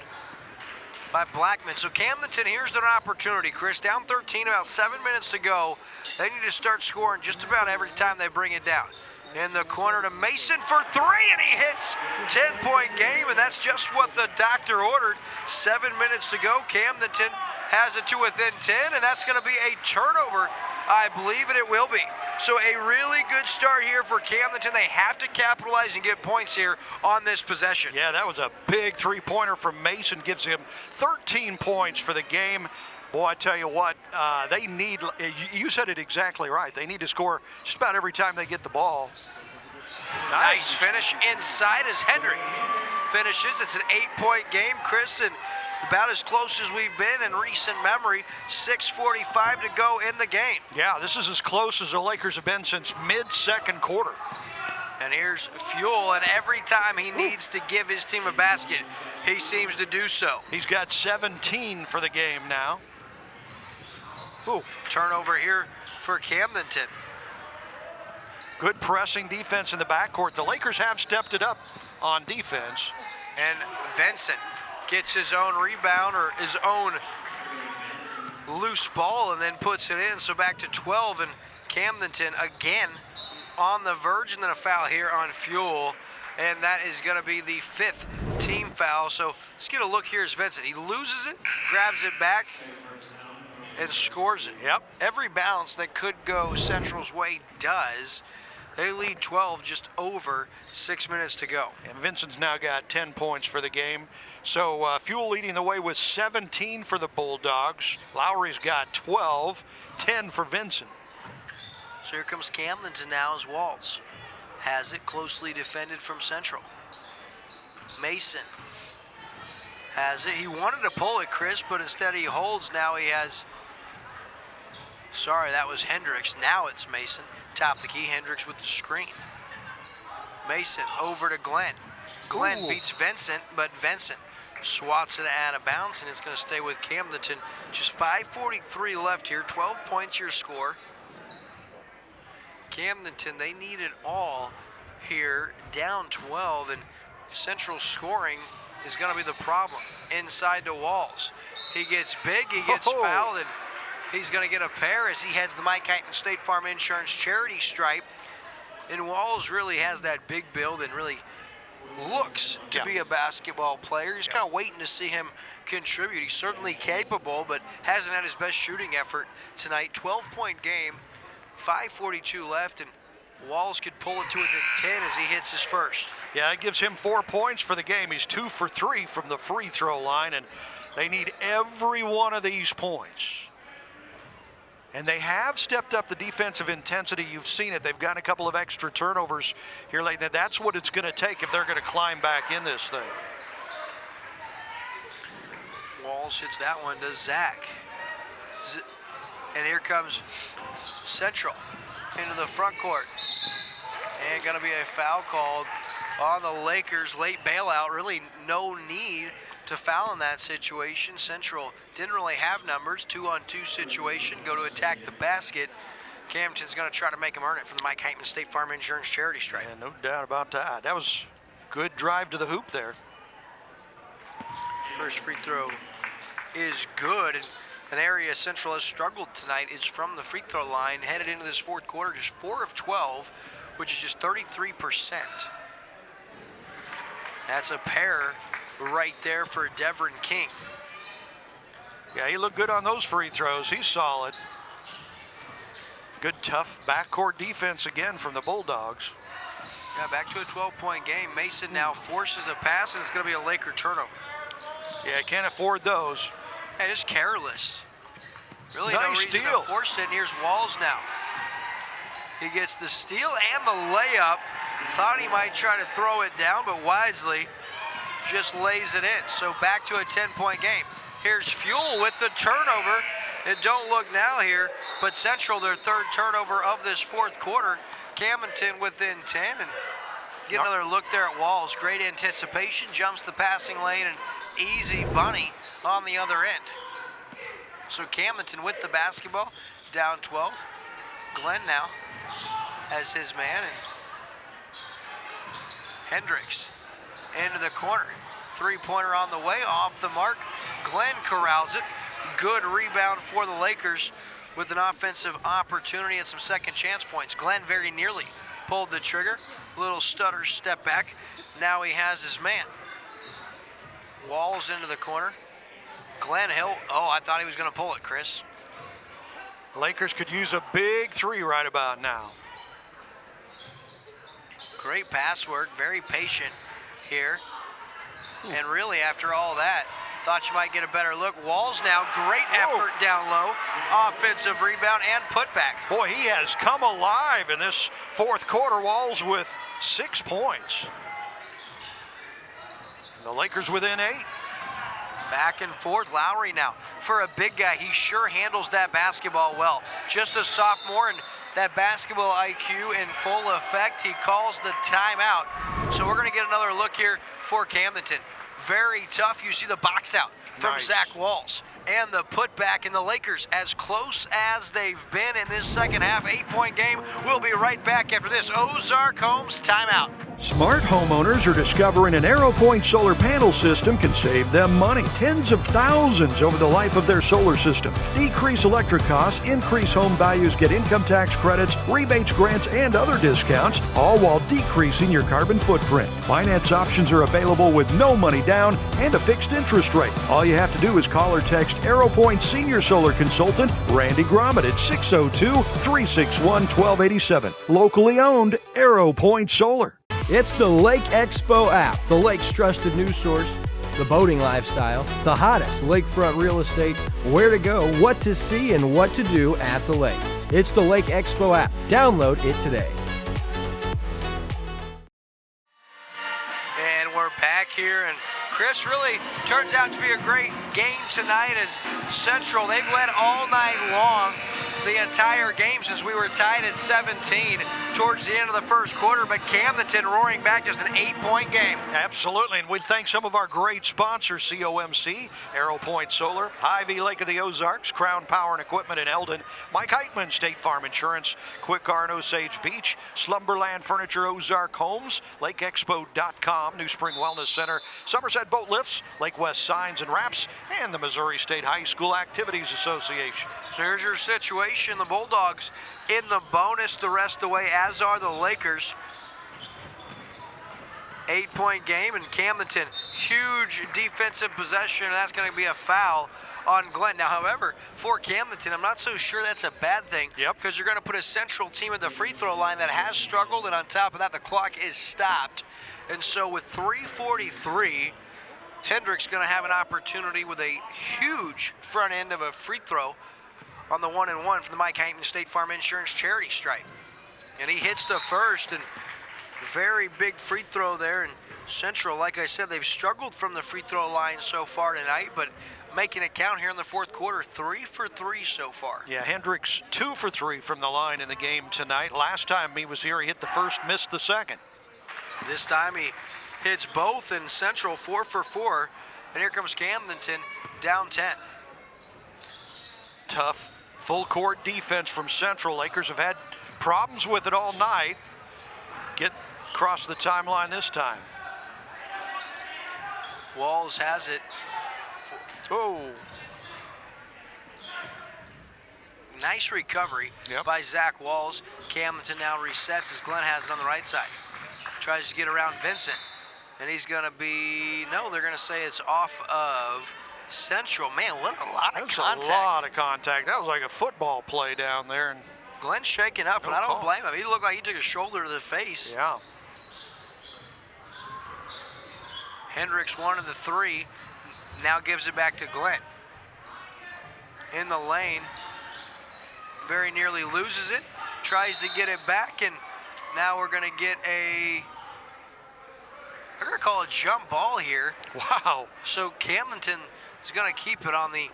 S1: by Blackman. So Camdenton, here's their opportunity, Chris. Down 13, about 7 minutes to go. They need to start scoring just about every time they bring it down. In the corner to Mason for three, and he hits. 10-point game, and that's just what the doctor ordered. 7 minutes to go. Camdenton has it to within 10, and that's going to be a turnover, I believe, and it will be. So a really good start here for Camdenton. They have to capitalize and get points here on this possession.
S2: Yeah, that was a big three-pointer from Mason. Gives him 13 points for the game. Boy, I tell you what, they need, you said it exactly right. They need to score just about every time they get the ball.
S1: Nice finish inside as Hendricks finishes. It's an 8-point game, Chris, and about as close as we've been in recent memory. 6:45 to go in the game.
S2: Yeah, this is as close as the Lakers have been since mid-second quarter.
S1: And here's Fuel, and every time he needs to give his team a basket, he seems to do so.
S2: He's got 17 for the game now. Ooh.
S1: Turnover here for Camdenton.
S2: Good pressing defense in the backcourt. The Lakers have stepped it up on defense.
S1: And Vincent gets his own rebound or his own loose ball and then puts it in. So back to 12, and Camdenton again on the verge, and then a foul here on Fuel. And that is going to be the 5th team foul. So let's get a look here as Vincent. He loses it, grabs it back, and scores it.
S2: Yep.
S1: Every bounce that could go Central's way does. They lead 12, just over 6 minutes to go.
S2: And Vincent's now got 10 points for the game. So Fuel leading the way with 17 for the Bulldogs. Lowry's got 12, 10 for Vincent.
S1: So here comes Camdenton now as Waltz has it, closely defended from Central. Mason has it. He wanted to pull it, Chris, but instead he holds. Now he has, sorry, that was Hendricks. Now it's Mason. Top of the key, Hendricks with the screen. Mason over to Glenn. Glenn beats Vincent, but Vincent swats it out of bounds, and it's going to stay with Camdenton. Just 5:43 left here, 12 points your score. Camdenton, they need it all here, down 12, and Central scoring is going to be the problem inside the walls. He gets big, he gets fouled, and he's going to get a pair as he heads the Mike Hyten State Farm Insurance charity stripe. And Walls really has that big build and really looks to be a basketball player. He's kind of waiting to see him contribute. He's certainly capable, but hasn't had his best shooting effort tonight. 12-point game, 5:42 left, and Walls could pull it to within 10 as he hits his first.
S2: Yeah, it gives him 4 points for the game. He's 2 for 3 from the free throw line, and they need every one of these points. And they have stepped up the defensive intensity. You've seen it. They've gotten a couple of extra turnovers here lately. That's what it's going to take if they're going to climb back in this thing.
S1: Walls hits that one to Zach. And here comes Central into the front court. And going to be a foul called on the Lakers. Late bailout. Really no need to foul in that situation. Central didn't really have numbers. 2-on-2 situation. Go to attack the basket. Camdenton's going to try to make him earn it from the Mike Heitman State Farm Insurance charity stripe.
S2: Yeah, no doubt about that. That was good drive to the hoop there.
S1: First free throw is good. And an area Central has struggled tonight is from the free throw line. Headed into this fourth quarter, just 4 of 12, which is just 33%. That's a pair right there for Devin King.
S2: Yeah, he looked good on those free throws. He's solid. Good, tough backcourt defense again from the Bulldogs.
S1: Yeah, back to a 12-point game. Mason now forces a pass, and it's going to be a Laker turnover.
S2: Yeah, can't afford those.
S1: Hey, just careless. Really
S2: nice
S1: no reason
S2: steal.
S1: to force it. And here's Walls now. He gets the steal and the layup. Thought he might try to throw it down, but wisely just lays it in. So back to a 10-point game. Here's Fuel with the turnover. It don't look now here, but Central, their third turnover of this fourth quarter. Camdenton within 10, and get another look there at Walls. Great anticipation, jumps the passing lane, and easy bunny on the other end. So Camdenton with the basketball, down 12. Glenn now as his man, and Hendricks into the corner. Three-pointer on the way, off the mark. Glenn corrals it. Good rebound for the Lakers with an offensive opportunity and some second chance points. Glenn very nearly pulled the trigger. Little stutter step back. Now he has his man. Walls into the corner. Glenn Hill, I thought he was going to pull it, Chris.
S2: Lakers could use a big three right about now.
S1: Great pass work, very patient here. And really, after all that, thought you might get a better look. Walls now, great effort down low. Offensive rebound and putback.
S2: Boy, he has come alive in this fourth quarter. Walls with 6 points. And the Lakers within 8.
S1: Back and forth, Lowry now. For a big guy, he sure handles that basketball well. Just a sophomore, and that basketball IQ in full effect. He calls the timeout. So we're going to get another look here for Camdenton. Very tough. You see the box out from Zach Walls. And the putback in the Lakers as close as they've been in this second half. 8-point game. We'll be right back after this Ozark Homes timeout.
S3: Smart homeowners are discovering an AeroPoint solar panel system can save them money. Tens of thousands over the life of their solar system. Decrease electric costs, increase home values, get income tax credits, rebates, grants, and other discounts, all while decreasing your carbon footprint. Finance options are available with no money down and a fixed interest rate. All you have to do is call or text AeroPoint Senior Solar Consultant Randy Gromit at 602-361-1287. Locally owned AeroPoint Solar.
S6: It's the Lake Expo app, the lake's trusted news source, the boating lifestyle, the hottest lakefront real estate, where to go, what to see, and what to do at the lake. It's the Lake Expo app. Download it today.
S1: And we're back here, and Chris, really turns out to be a great game tonight as Central, they've led all night long, the entire game since we were tied at 17 towards the end of the first quarter, but Camdenton roaring back, just an 8-point game.
S2: Absolutely, and we thank some of our great sponsors, COMC, AeroPoint Solar, Hy-Vee Lake of the Ozarks, Crown Power and Equipment in Eldon, Mike Heitman, State Farm Insurance, Quick Car in Osage Beach, Slumberland Furniture, Ozark Homes, LakeExpo.com, New Spring Wellness Center, Somerset Boat Lifts, Lake West Signs and Wraps, and the Missouri State High School Activities Association.
S1: So here's your situation. The Bulldogs in the bonus the rest of the way, as are the Lakers. 8-point game, and Camdenton, huge defensive possession, and that's going to be a foul on Glenn. Now, however, for Camdenton, I'm not so sure that's a bad thing, because you're going to put a Central team at the free throw line that has struggled, and on top of that, the clock is stopped. And so with 3:43, Hendricks going to have an opportunity with a huge front end of a free throw on the 1-and-1 for the Mike Heitman State Farm Insurance charity stripe. And he hits the first, and very big free throw there. And Central, like I said, they've struggled from the free throw line so far tonight, but making it count here in the fourth quarter, 3 for 3 so far.
S2: Yeah, Hendricks 2 for 3 from the line in the game tonight. Last time he was here, he hit the first, missed the second.
S1: This time he hits both, and Central 4 for 4. And here comes Camdenton down 10.
S2: Tough Full court defense from Central. Lakers have had problems with it all night. Get across the timeline this time.
S1: Walls has it. Oh. Nice recovery by Zach Walls. Camdenton now resets as Glenn has it on the right side. Tries to get around Vincent. And he's going to be, no, they're going to say it's off of Central. Man, what a lot of contact.
S2: That was a lot of contact. That was like a football play down there. And
S1: Glenn's shaking up,
S2: no
S1: and I don't
S2: call.
S1: blame him. He looked like he took a shoulder to the face.
S2: Yeah.
S1: Hendricks wanted the three, now gives it back to Glenn. In the lane, very nearly loses it, tries to get it back, and now we're gonna get they're gonna call a jump ball here.
S2: Wow.
S1: So Camdenton is gonna keep it on the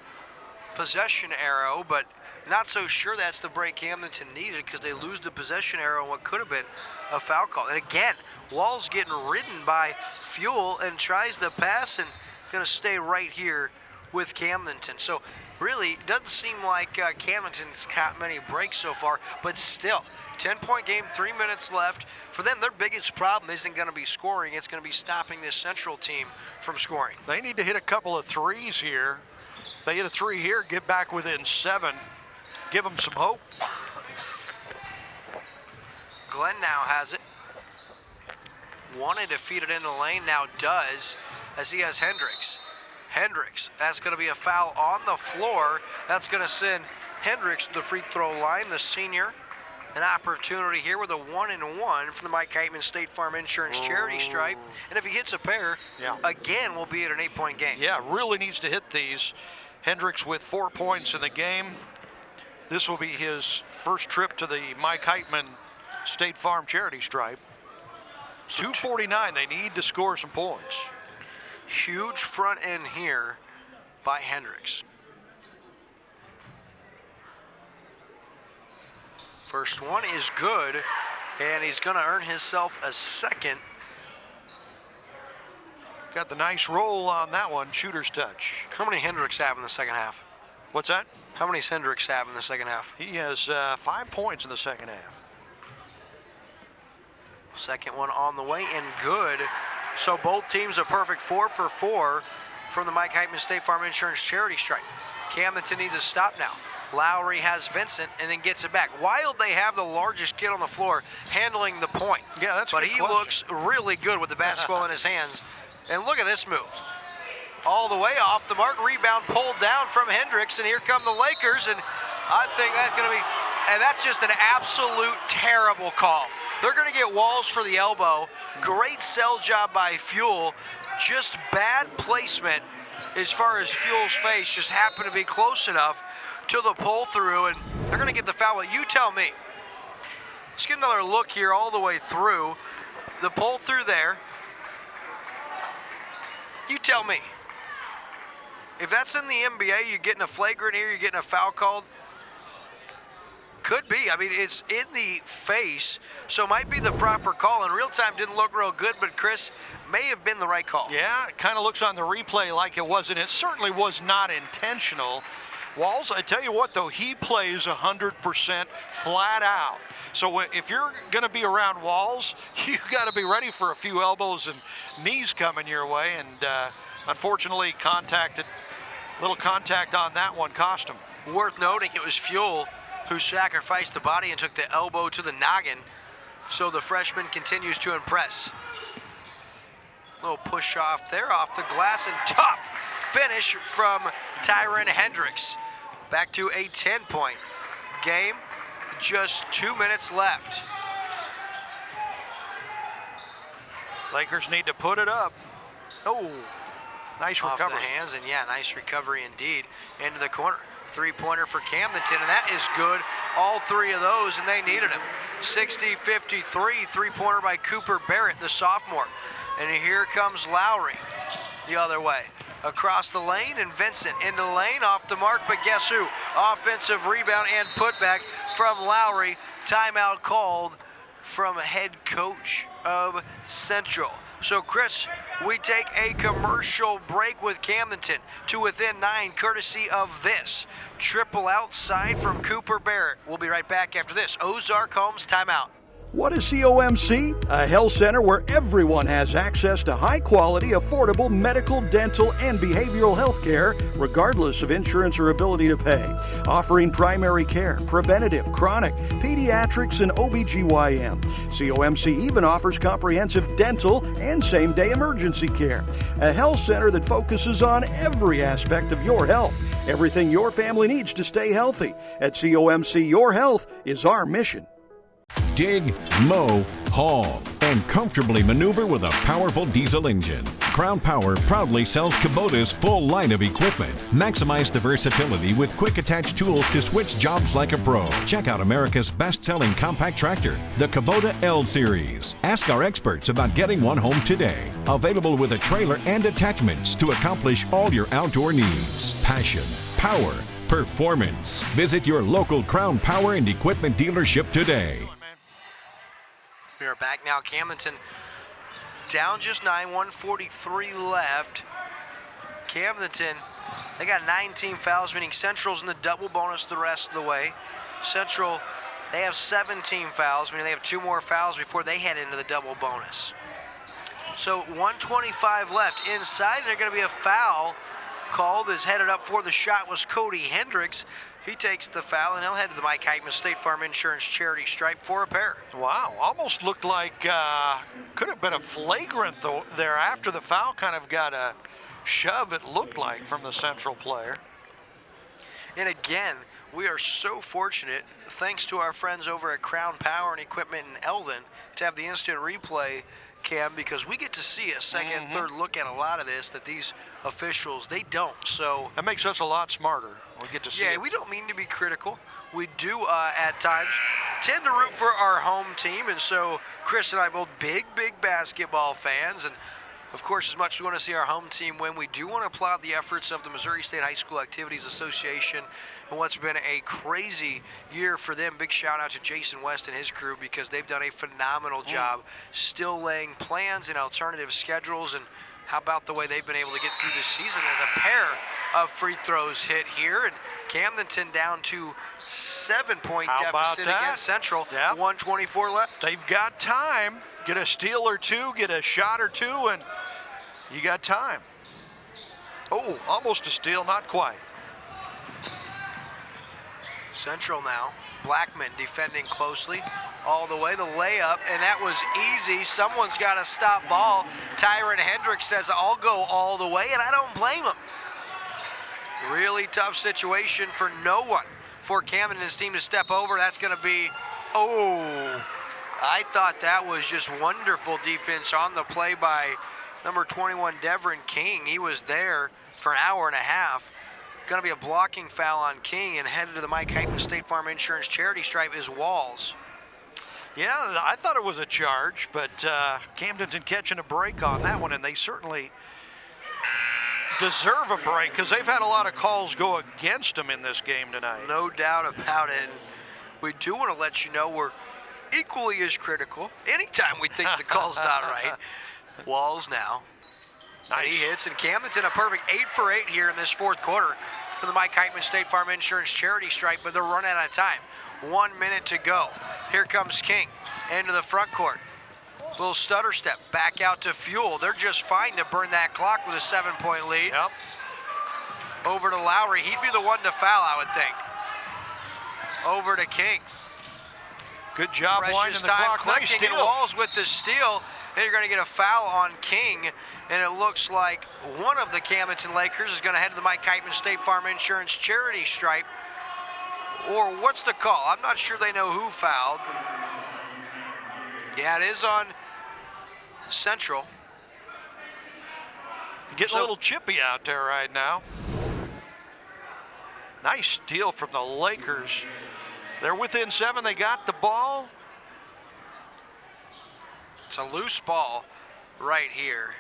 S1: possession arrow, but not so sure that's the break Camdenton needed because they lose the possession arrow on what could have been a foul call. And again, Wall's getting ridden by Fuel and tries to pass and gonna stay right here with Camdenton. So really, doesn't seem like Camdenton's got many breaks so far, but still, 10-point game, 3 minutes left. For them, their biggest problem isn't going to be scoring. It's going to be stopping this Central team from scoring.
S2: They need to hit a couple of threes here. If they hit a three here, get back within 7. Give them some hope.
S1: Glenn now has it. Wanted to feed it in the lane, now does, as he has Hendricks. Hendricks, that's going to be a foul on the floor. That's going to send Hendricks to the free throw line, the senior. An opportunity here with a 1-and-1 from the Mike Heitman State Farm Insurance charity stripe. And if he hits a pair, again, we'll be at an 8-point game.
S2: Yeah, really needs to hit these. Hendricks with 4 points in the game. This will be his first trip to the Mike Heitman State Farm charity stripe. 2:49, they need to score some points.
S1: Huge front end here by Hendricks. First one is good, and he's going to earn himself a second.
S2: Got the nice roll on that one, shooter's touch.
S1: How many Hendricks have in the second half?
S2: What's that?
S1: How many Hendricks have in the second half?
S2: He has 5 points in the second half.
S1: Second one on the way and good. So both teams a perfect 4 for 4 from the Mike Heitman State Farm Insurance charity stripe. Camdenton needs a stop now. Lowry has Vincent and then gets it back. Wild, they have the largest kid on the floor handling the point.
S2: Yeah, that's
S1: But
S2: a good
S1: he
S2: question.
S1: looks really good with the basketball in his hands. And look at this move. All the way off the mark, rebound pulled down from Hendricks, and here come the Lakers, and I think that's going to be, and that's just an absolute terrible call. They're going to get Walls for the elbow. Great sell job by Fuel. Just bad placement as far as Fuel's face. Just happened to be close enough to the pull through, and they're going to get the foul. Well, you tell me. Let's get another look here all the way through. The pull through there. You tell me. If that's in the NBA, you're getting a flagrant here, you're getting a foul called. Could be. I mean, it's in the face, so it might be the proper call. In real time, didn't look real good, but Chris, may have been the right call.
S2: Yeah, it kind of looks on the replay like it wasn't. It certainly was not intentional. Walls, I tell you what, though, he plays 100% flat out. So if you're going to be around Walls, you got to be ready for a few elbows and knees coming your way. And unfortunately, little contact on that one cost him.
S1: Worth noting, it was Fuel who sacrificed the body and took the elbow to the noggin. So the freshman continues to impress. Little push off there, off the glass, and tough finish from Tyrone Hendricks. Back to a 10-point game. Just 2 minutes left.
S2: Lakers need to put it up. Oh, nice
S1: Off
S2: recovery.
S1: the hands, and yeah, nice recovery indeed. Into the corner. Three-pointer for Camdenton, and that is good. All three of those, and they needed him. 60-53, three-pointer by Cooper Barrett, the sophomore. And here comes Lowry the other way. Across the lane, and Vincent into the lane, off the mark, but guess who? Offensive rebound and putback from Lowry. Timeout called from head coach of Central. So, Chris, we take a commercial break with Camdenton to within 9, courtesy of this. Triple outside from Cooper Barrett. We'll be right back after this. Ozark Homes timeout.
S3: What is COMC? A health center where everyone has access to high-quality, affordable medical, dental, and behavioral health care, regardless of insurance or ability to pay. Offering primary care, preventative, chronic, pediatrics, and OBGYN. COMC even offers comprehensive dental and same-day emergency care. A health center that focuses on every aspect of your health. Everything your family needs to stay healthy. At COMC, your health is our mission.
S15: Dig, mow, haul, and comfortably maneuver with a powerful diesel engine. Crown Power proudly sells Kubota's full line of equipment. Maximize the versatility with quick attach tools to switch jobs like a pro. Check out America's best-selling compact tractor, the Kubota L Series. Ask our experts about getting one home today. Available with a trailer and attachments to accomplish all your outdoor needs. Passion, power, performance. Visit your local Crown Power and Equipment dealership today.
S1: We are back now. Camdenton down just 9, 143 left. Camdenton, they got 19 fouls, meaning Central's in the double bonus the rest of the way. Central, they have 17 fouls, meaning they have 2 more fouls before they head into the double bonus. So 125 left. Inside, and there's going to be a foul called. Is headed up for the shot was Cody Hendricks. He takes the foul, and he'll head to the Mike Heitman State Farm Insurance charity stripe for a pair.
S2: Wow, almost looked like could have been a flagrant there after the foul. Kind of got a shove, it looked like, from the Central player.
S1: And again, we are so fortunate, thanks to our friends over at Crown Power and Equipment in Eldon, to have the instant replay cam, because we get to see a second and third look at a lot of this that these officials, they don't. So
S2: that makes us a lot smarter. We get to see it.
S1: We don't mean to be critical. We do at times tend to root for our home team, and so Chris and I both big basketball fans, and of course, as much as we want to see our home team win, we do want to applaud the efforts of the Missouri State High School Activities Association and what's been a crazy year for them. Big shout out to Jason West and his crew, because they've done a phenomenal job still laying plans and alternative schedules. And how about the way they've been able to get through this season as a pair of free throws hit here. And Camdenton down to 7-point deficit against Central. 124 left.
S2: They've got time. Get a steal or two, get a shot or two, and you got time. Oh, almost a steal, not quite.
S1: Central now. Blackman defending closely all the way. The layup, and that was easy. Someone's got to stop ball. Tyrone Hendricks says, I'll go all the way, and I don't blame him. Really tough situation for no one for Camdenton's team to step over. That's going to be, I thought that was just wonderful defense on the play by number 21, Devin King. He was there for an hour and a half. Going to be a blocking foul on King, and headed to the Mike Heitman State Farm Insurance charity stripe is Walls.
S2: Yeah, I thought it was a charge, but Camdenton catching a break on that one, and they certainly deserve a break because they've had a lot of calls go against them in this game tonight.
S1: No doubt about it. And we do want to let you know we're equally as critical anytime we think the call's not right. Walls now. Nice. He hits, and Camdenton a perfect 8 for 8 here in this fourth quarter for the Mike Heitman State Farm Insurance charity stripe, but they're running out of time. 1 minute to go. Here comes King into the front court. Little stutter step back out to Fuel. They're just fine to burn that clock with a 7-point lead.
S2: Yep.
S1: Over to Lowry. He'd be the one to foul, I would think. Over to King.
S2: Good job winding the
S1: time
S2: clock.
S1: clicking,
S2: Nice
S1: and Walls with the steal. And you're going to get a foul on King, and it looks like one of the Camdenton Lakers is going to head to the Mike Heitman State Farm Insurance charity stripe. Or what's the call? I'm not sure they know who fouled. Yeah, it is on Central.
S2: Getting a little chippy out there right now. Nice steal from the Lakers. They're within 7. They got the ball.
S1: It's a loose ball right here.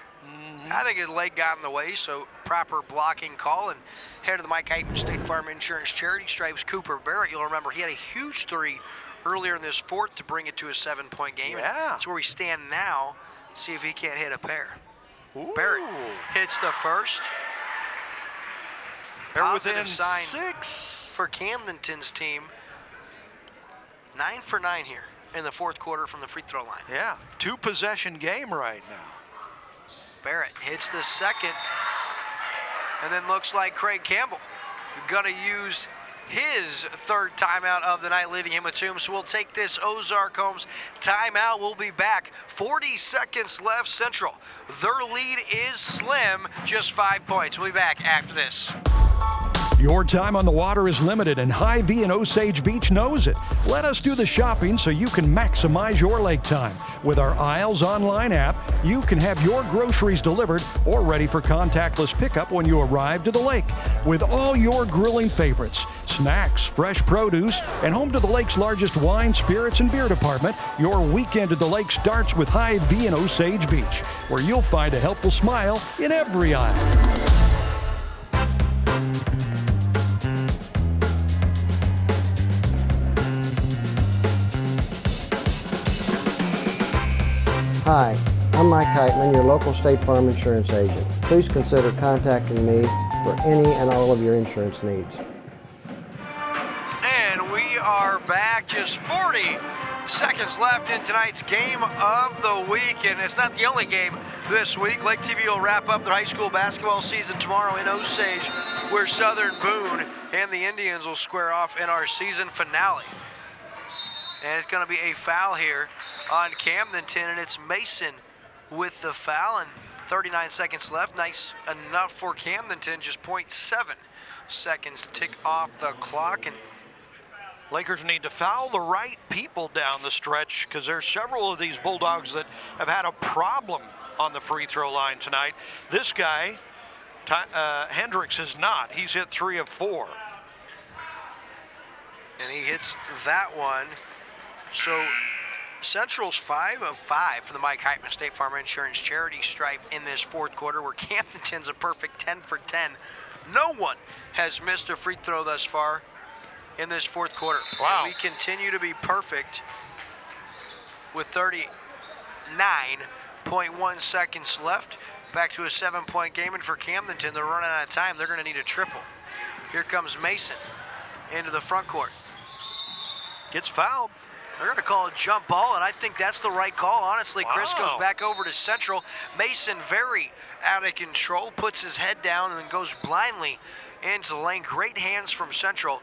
S1: I think his leg got in the way, so proper blocking call, and head to the Mike Heitman State Farm Insurance charity stripes Cooper Barrett. You'll remember he had a huge 3 earlier in this fourth to bring it to a 7-point game.
S2: Yeah.
S1: That's where we stand now. See if he can't hit a pair. Barrett hits the first.
S2: They're
S1: Positive
S2: within
S1: sign
S2: 6
S1: for Camdenton's team. 9 for 9 here in the fourth quarter from the free throw line.
S2: Yeah, 2-possession game right now.
S1: Barrett hits the second, and then looks like Craig Campbell gonna use his third timeout of the night, leaving him with 2. So we'll take this Ozark Homes timeout. We'll be back. 40 seconds left. Central, their lead is slim, just 5 points. We'll be back after this.
S3: Your time on the water is limited, and Hy-Vee in Osage Beach knows it. Let us do the shopping so you can maximize your lake time. With our Isles online app, you can have your groceries delivered or ready for contactless pickup when you arrive to the lake. With all your grilling favorites, snacks, fresh produce, and home to the lake's largest wine, spirits, and beer department, your weekend at the lake starts with Hy-Vee in Osage Beach, where you'll find a helpful smile in every aisle.
S8: Hi, I'm Mike Heitman, your local State Farm insurance agent. Please consider contacting me for any and all of your insurance needs.
S1: And we are back, just 40 seconds left in tonight's game of the week, and it's not the only game this week. Lake TV will wrap up their high school basketball season tomorrow in Osage, where Southern Boone and the Indians will square off in our season finale. And it's going to be a foul here on Camdenton, and it's Mason with the foul, and 39 seconds left. Nice enough for Camdenton, just 0.7 seconds to tick off the clock. And
S2: Lakers need to foul the right people down the stretch, because there's several of these Bulldogs that have had a problem on the free throw line tonight. This guy, Hendricks, is not. He's hit 3 of 4.
S1: And he hits that one. So Central's 5 of 5 for the Mike Heitman State Farm Insurance charity stripe in this fourth quarter, where Camdenton's a perfect 10 for 10. No one has missed a free throw thus far in this fourth quarter.
S2: Wow.
S1: And we continue to be perfect with 39.1 seconds left. Back to a 7-point game, and for Camdenton, they're running out of time. They're going to need a triple. Here comes Mason into the front court.
S2: Gets fouled.
S1: They're going to call a jump ball, and I think that's the right call. Honestly, Chris goes back over to Central. Mason, very out of control, puts his head down and then goes blindly into the lane. Great hands from Central,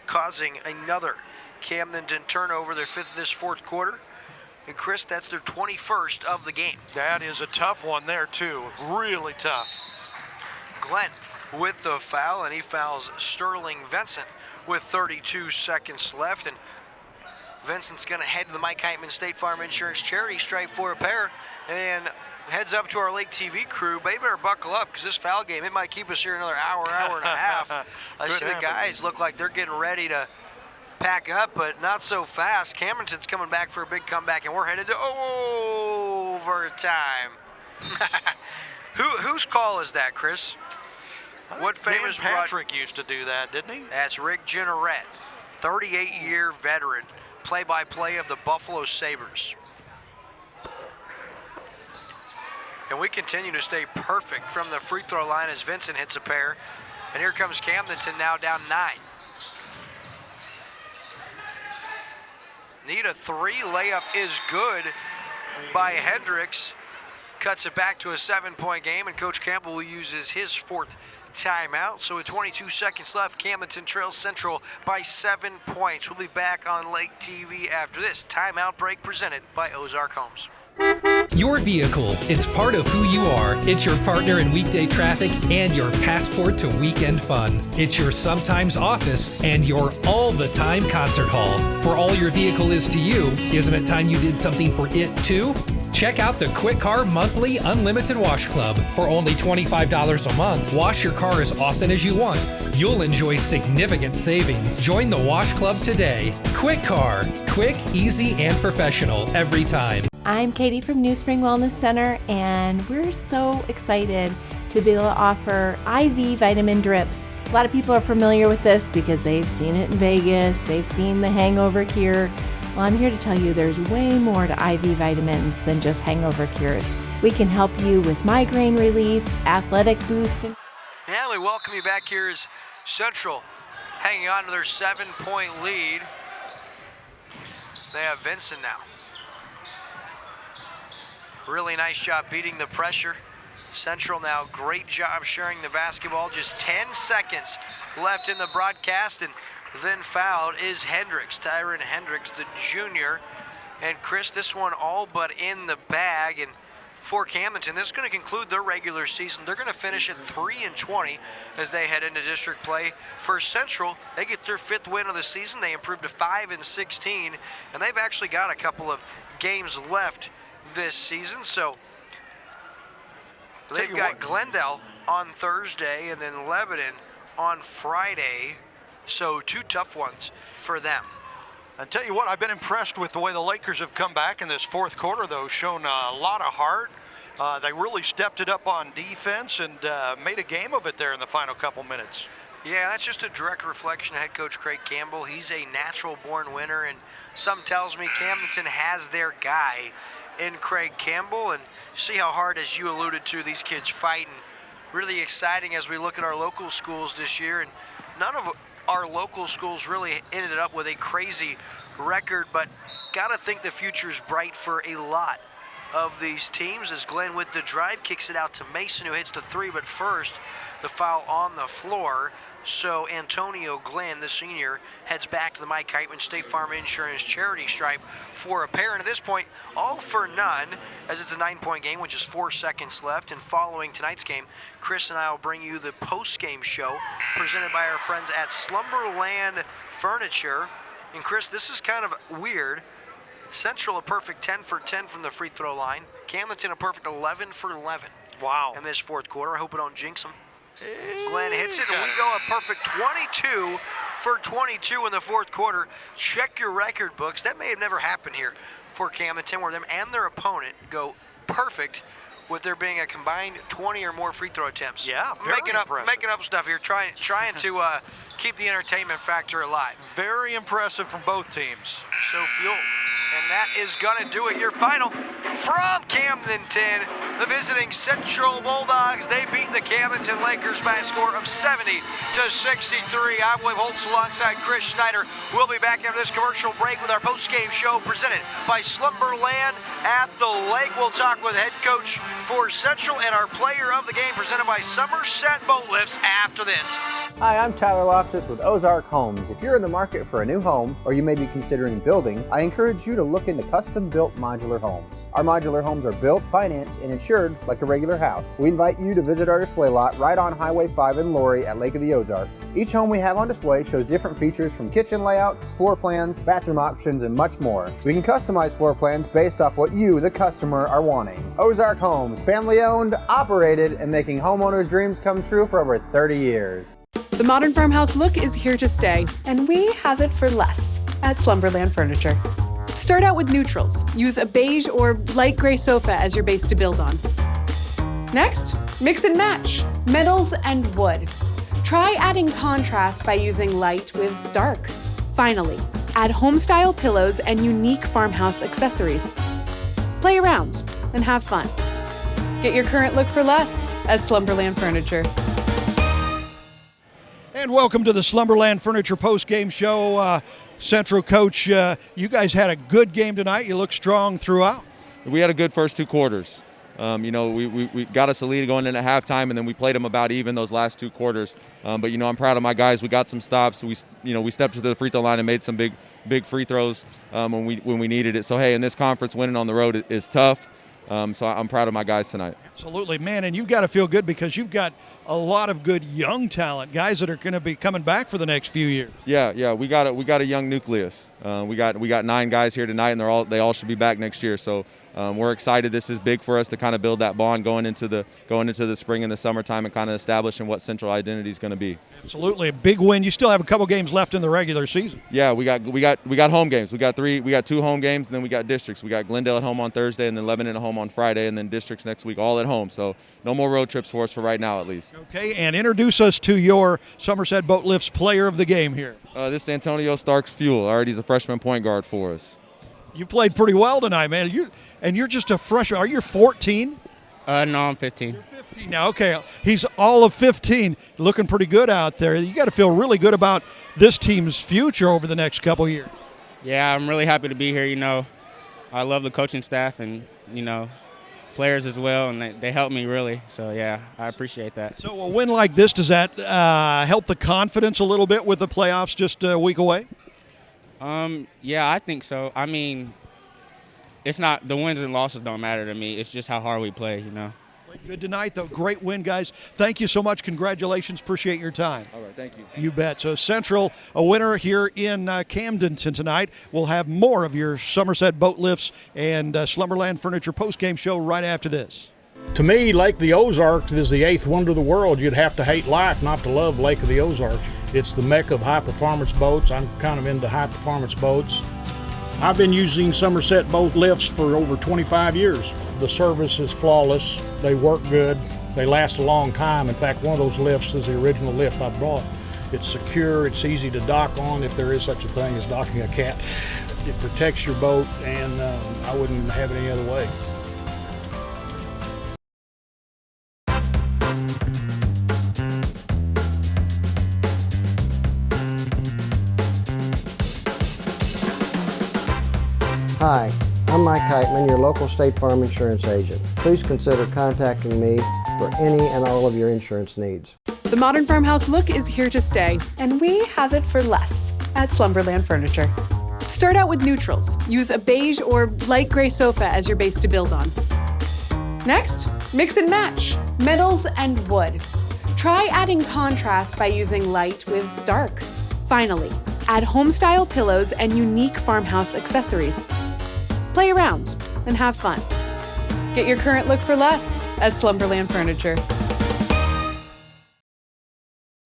S1: causing another Camdenton turnover, their 5th of this fourth quarter. And Chris, that's their 21st of the game.
S2: That is a tough one there, too. Really tough.
S1: Glenn with the foul, and he fouls Sterling Vincent with 32 seconds left. And Vincent's going to head to the Mike Heitman State Farm Insurance charity stripe for a pair, and heads up to our Lake TV crew. They better buckle up, because this foul game, it might keep us here another hour and a half. I see the guys look like they're getting ready to pack up, but not so fast. Camdenton's coming back for a big comeback, and we're headed to overtime. Whose call is that, Chris? What famous
S2: Dan Patrick used to do that, didn't he?
S1: That's Rick Jeanneret, 38-year veteran, play-by-play of the Buffalo Sabres. And we continue to stay perfect from the free throw line as Vincent hits a pair. And here comes Camdenton, now down 9. Need a 3. Layup is good by Hendricks. Cuts it back to a 7-point game, and Coach Campbell uses his 4th timeout. So with 22 seconds left, Camdenton trails Central by 7 points. We'll be back on Lake TV after this timeout break presented by Ozark Homes.
S16: Your vehicle, it's part of who you are. It's your partner in weekday traffic and your passport to weekend fun. It's your sometimes office and your all-the-time concert hall. For all your vehicle is to you, isn't it time you did something for it too? Check out the Quick Car Monthly Unlimited Wash Club. For only $25 a month, wash your car as often as you want. You'll enjoy significant savings. Join the Wash Club today. Quick Car. Quick, easy, and professional every time.
S9: I'm Katie from New Spring Wellness Center, and we're so excited to be able to offer IV vitamin drips. A lot of people are familiar with this because they've seen it in Vegas, they've seen the hangover cure, Well, I'm here to tell you there's way more to IV vitamins than just hangover cures. We can help you with migraine relief, athletic boost, and
S1: we welcome you back here as Central hanging on to their 7-point lead. They have Vincent now. Really nice job beating the pressure. Central now, great job sharing the basketball. Just 10 seconds left in the broadcast, and then fouled is Hendricks, Tyrone Hendricks, the junior. And Chris, this one all but in the bag. And for Camdenton, this is going to conclude their regular season. They're going to finish at 3-20 as they head into district play. For Central, they get their 5th win of the season. They improved to 5-16, and they've actually got a couple of games left this season. So they've got Glendale on Thursday and then Lebanon on Friday. So 2 tough ones for them.
S2: I tell you what, I've been impressed with the way the Lakers have come back in this 4th quarter, though, shown a lot of heart. They really stepped it up on defense and made a game of it there in the final couple minutes.
S1: Yeah, that's just a direct reflection of head coach Craig Campbell. He's a natural-born winner, and some tells me Camdenton has their guy in Craig Campbell. And see how hard, as you alluded to, these kids fight. And really exciting as we look at our local schools this year. And none of our local schools really ended up with a crazy record, but gotta think the future's bright for a lot of these teams as Glenn with the drive kicks it out to Mason, who hits the 3, but first the foul on the floor. So Antonio Glenn, the senior, heads back to the Mike Heitman State Farm Insurance charity stripe for a pair. And at this point, all for none, as it's a 9-point game, which is 4 seconds left. And following tonight's game, Chris and I will bring you the post-game show presented by our friends at Slumberland Furniture. And Chris, this is kind of weird. Central a perfect 10 for 10 from the free throw line. Camdenton a perfect 11 for 11.
S2: Wow.
S1: In this 4th quarter. I hope I don't jinx them. Glenn hits it, and we go a perfect 22 for 22 in the 4th quarter. Check your record books. That may have never happened here for Camdenton, where them and their opponent go perfect with there being a combined 20 or more free throw attempts.
S2: Yeah, very
S1: making up stuff here, trying to keep the entertainment factor alive.
S2: Very impressive from both teams.
S1: So fueled. And that is going to do it. Your final from Camdenton, the visiting Central Bulldogs. They beat the Camdenton Lakers by a score of 70-63. I'm William Holtz alongside Chris Schneider. We'll be back after this commercial break with our post-game show presented by Slumberland at the Lake. We'll talk with head coach for Central and our player of the game presented by Somerset Boat Lifts after this.
S11: Hi, I'm Tyler Loftus with Ozark Homes. If you're in the market for a new home or you may be considering building, I encourage you to look into custom-built modular homes. Our modular homes are built, financed, and insured like a regular house. We invite you to visit our display lot right on Highway 5 in Lowry at Lake of the Ozarks. Each home we have on display shows different features from kitchen layouts, floor plans, bathroom options, and much more. We can customize floor plans based off what you, the customer, are wanting. Ozark Homes, family-owned, operated, and making homeowners' dreams come true for over 30 years.
S12: The modern farmhouse look is here to stay, and we have it for less at Slumberland Furniture. Start out with neutrals. Use a beige or light gray sofa as your base to build on. Next, mix and match metals and wood. Try adding contrast by using light with dark. Finally, add home-style pillows and unique farmhouse accessories. Play around and have fun. Get your current look for less at Slumberland Furniture.
S4: And welcome to the Slumberland Furniture post-game show. Central coach, you guys had a good game tonight. You look strong throughout.
S5: We had a good first 2 quarters. We got us a lead going in at halftime, and then we played them about even those last 2 quarters. But I'm proud of my guys. We got some stops. We stepped to the free throw line and made some big free throws when we needed it. So hey, in this conference, winning on the road is tough. So I'm proud of my guys tonight.
S4: Absolutely, man, and you've got to feel good because you've got a lot of good young talent, guys that are going to be coming back for the next few years.
S5: Yeah, we got a young nucleus. We got 9 guys here tonight, and they all should be back next year. So we're excited. This is big for us to kind of build that bond going into the spring and the summertime and kind of establishing what Central identity is going to be.
S4: Absolutely, a big win. You still have a couple games left in the regular season.
S5: Yeah, we got home games. We got 2 home games, and then we got districts. We got Glendale at home on Thursday, and then Lebanon at home on Friday, and then districts next week, all at home. So no more road trips for us for right now, at least.
S4: Okay, and introduce us to your Somerset Boat Lifts player of the game here.
S5: This is Antonio Starks Fuel. Already, he's a freshman point guard for us.
S4: You played pretty well tonight, man. You're just a freshman. Are you 14?
S17: No, I'm 15.
S4: You're 15 now. Okay, he's all of 15. Looking pretty good out there. You got to feel really good about this team's future over the next couple years.
S17: Yeah, I'm really happy to be here. I love the coaching staff and, players as well, and they helped me really. So, yeah, I appreciate that.
S4: So a win like this, does that help the confidence a little bit with the playoffs just a week away?
S17: Yeah, I think so. I mean, it's not – the wins and losses don't matter to me. It's just how hard we play,
S4: Played good tonight, though. Great win, guys. Thank you so much. Congratulations. Appreciate your time.
S5: All right, thank you.
S4: You bet. So Central, a winner here in Camdenton tonight. We'll have more of your Somerset boat lifts and Slumberland Furniture postgame show right after this.
S14: To me, Lake the Ozarks is the eighth wonder of the world. You'd have to hate life not to love Lake of the Ozarks. It's the mecca of high-performance boats. I'm kind of into high-performance boats. I've been using Somerset boat lifts for over 25 years. The service is flawless. They work good. They last a long time. In fact, one of those lifts is the original lift I brought. It's secure. It's easy to dock on, if there is such a thing as docking a cat. It protects your boat, and I wouldn't have it any other way.
S8: Hi, I'm Mike Heitman, your local State Farm insurance agent. Please consider contacting me for any and all of your insurance needs.
S12: The modern farmhouse look is here to stay.
S13: And we have it for less at Slumberland Furniture.
S12: Start out with neutrals. Use a beige or light gray sofa as your base to build on. Next, mix and match metals and wood. Try adding contrast by using light with dark. Finally, add home-style pillows and unique farmhouse accessories. Play around and have fun. Get your current look for less at Slumberland Furniture.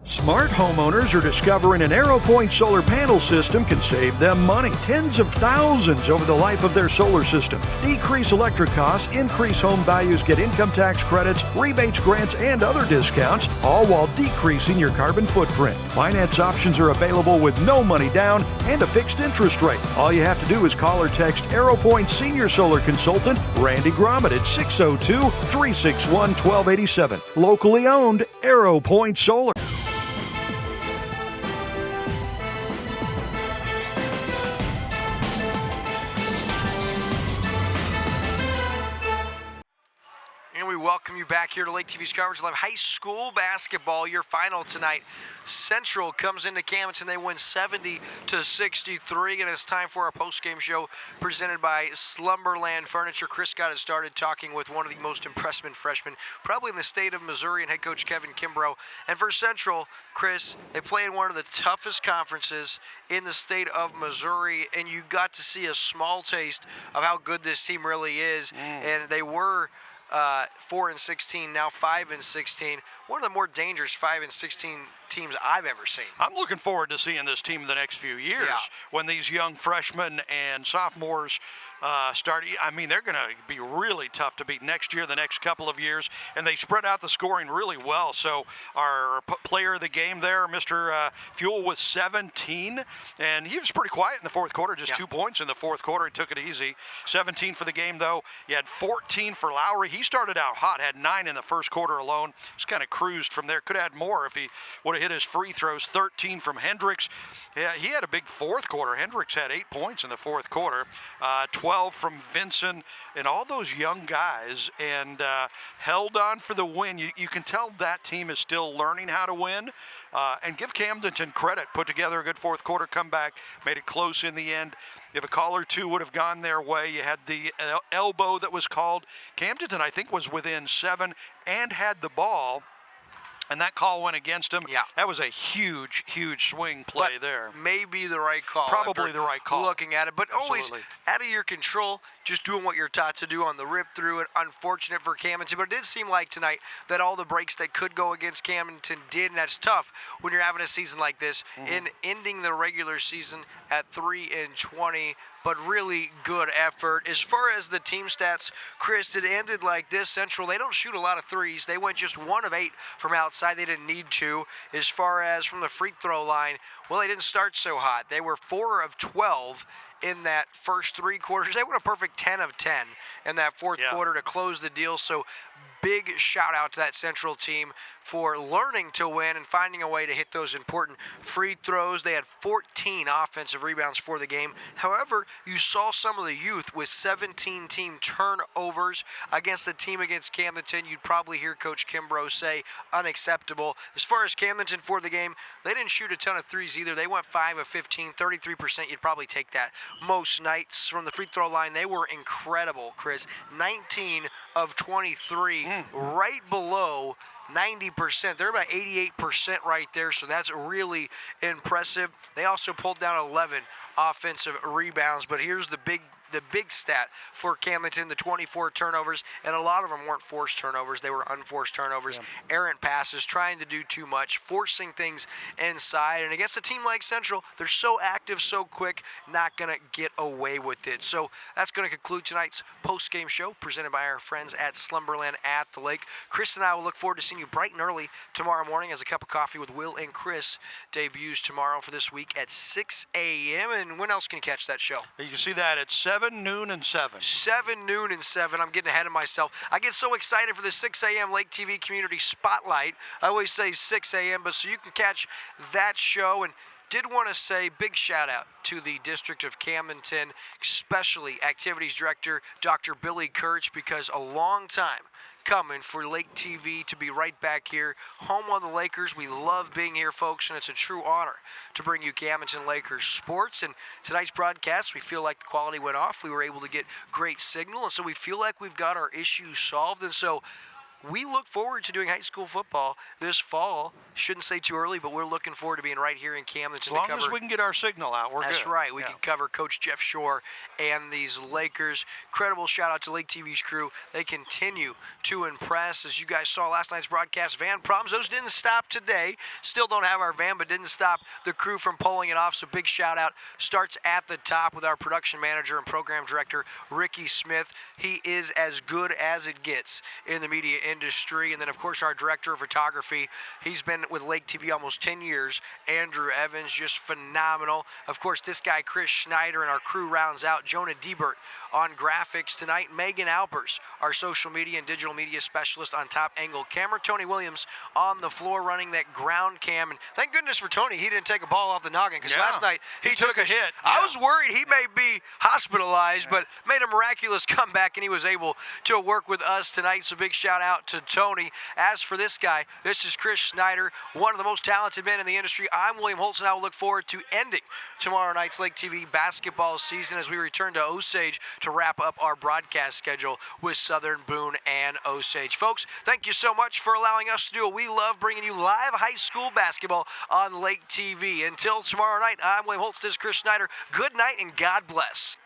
S3: Smart homeowners are discovering an AeroPoint solar panel system can save them money. Tens of thousands over the life of their solar system. Decrease electric costs, increase home values, get income tax credits, rebates, grants, and other discounts, all while decreasing your carbon footprint. Finance options are available with no money down and a fixed interest rate. All you have to do is call or text AeroPoint Senior Solar Consultant Randy Gromit at 602-361-1287. Locally owned AeroPoint Solar.
S1: Welcome you back here to Lake TV's coverage. We'll have high school basketball, your final tonight. Central comes into Camdenton. They win 70-63, and it's time for our post-game show presented by Slumberland Furniture. Chris got it started talking with one of the most impressive freshmen, probably in the state of Missouri, and head coach Kevin Kimbrough. And for Central, Chris, they play in one of the toughest conferences in the state of Missouri, and you got to see a small taste of how good this team really is. And they were 4-16, now 5-16. One of the more dangerous 5-16 teams I've ever seen.
S3: I'm looking forward to seeing this team in the next few years when these young freshmen and sophomores start. I mean, they're going to be really tough to beat next year, the next couple of years, and they spread out the scoring really well. So our player of the game there, Mr. Fuel, was 17, and he was pretty quiet in the fourth quarter, just 2 points in the fourth quarter. He took it easy. 17 for the game, though. You had 14 for Lowry. He started out hot, had 9 in the first quarter alone. Just kind of cruised from there. Could have had more if he would have hit his free throws. 13 from Hendricks. Yeah, he had a big fourth quarter. Hendricks had 8 points in the fourth quarter. 12 from Vincent and all those young guys, and held on for the win. You can tell that team is still learning how to win, and give Camdenton credit. Put together a good fourth quarter comeback, made it close in the end. If a call or two would have gone their way, you had the elbow that was called. Camdenton, I think, was within 7 and had the ball, and that call went against him.
S1: Yeah.
S3: That was a huge, huge swing play there.
S1: Maybe the right call.
S3: Probably the right call.
S1: Looking at it, but always
S3: Absolutely.
S1: out of your control, just doing what you're taught to do on the rip through it. Unfortunate for Camdenton, but it did seem like tonight that all the breaks that could go against Camdenton did, and that's tough when you're having a season like this, in ending the regular season at 3-20. But really good effort. As far as the team stats, Chris, it ended like this. Central, they don't shoot a lot of threes. They went just 1 of 8 from outside. They didn't need to. As far as from the free throw line, well, they didn't start so hot. They were 4 of 12 in that first 3 quarters. They went a perfect 10 of 10 in that fourth quarter to close the deal. So big shout out to that Central team for learning to win and finding a way to hit those important free throws. They had 14 offensive rebounds for the game. However, you saw some of the youth with 17 team turnovers against the team against Camdenton. You'd probably hear Coach Kimbrough say unacceptable. As far as Camdenton for the game, they didn't shoot a ton of threes either. They went 5 of 15, 33%. You'd probably take that most nights. From the free throw line, they were incredible, Chris. 19 of 23, right below 90%. They're about 88% right there, so that's really impressive. They also pulled down 11 offensive rebounds, but here's the big stat for Camdenton, the 24 turnovers, and a lot of them weren't forced turnovers. They were unforced turnovers, errant passes, trying to do too much, forcing things inside. And against a team like Central, they're so active, so quick, not going to get away with it. So that's going to conclude tonight's post-game show presented by our friends at Slumberland at the Lake. Chris and I will look forward to seeing you bright and early tomorrow morning as A Cup of Coffee with Will and Chris debuts tomorrow for this week at 6 a.m. And when else can you catch that show?
S2: You can see that at 7, noon, and 7.
S1: 7, noon, and 7. I'm getting ahead of myself. I get so excited for the 6 a.m. Lake TV Community Spotlight. I always say 6 a.m., but so you can catch that show. And did want to say big shout out to the District of Camdenton, especially Activities Director Dr. Billy Kurtz, because a long time coming for Lake TV to be right back here, home of the Lakers. We love being here, folks, and it's a true honor to bring you Camdenton Lakers sports. And tonight's broadcast, we feel like the quality went off. We were able to get great signal, and so we feel like we've got our issues solved. And so we look forward to doing high school football this fall. Shouldn't say too early, but we're looking forward to being right here in Camdenton.
S2: As long as we can get our signal out, we're good.
S1: That's right. We can cover Coach Jeff Shore and these Lakers. Incredible shout out to Lake TV's crew. They continue to impress. As you guys saw last night's broadcast, van problems. Those didn't stop today. Still don't have our van, but didn't stop the crew from pulling it off. So big shout out starts at the top with our production manager and program director, Ricky Smith. He is as good as it gets in the media industry. And then, of course, our director of photography. He's been with Lake TV almost 10 years. Andrew Evans, just phenomenal. Of course, this guy, Chris Schneider, and our crew rounds out. Jonah Diebert on graphics tonight. Megan Alpers, our social media and digital media specialist on top angle camera. Tony Williams on the floor running that ground cam. And thank goodness for Tony, he didn't take a ball off the noggin, because last night he took a hit. I was worried he may be hospitalized, but made a miraculous comeback, and he was able to work with us tonight. So big shout out to Tony. As for this guy, this is Chris Schneider, one of the most talented men in the industry. I'm William Holtz, and I will look forward to ending tomorrow night's Lake TV basketball season as we return to Osage to wrap up our broadcast schedule with Southern Boone and Osage. Folks, thank you so much for allowing us to do what we love, bringing you live high school basketball on Lake TV. Until tomorrow night, I'm William Holtz. This is Chris Schneider. Good night and God bless.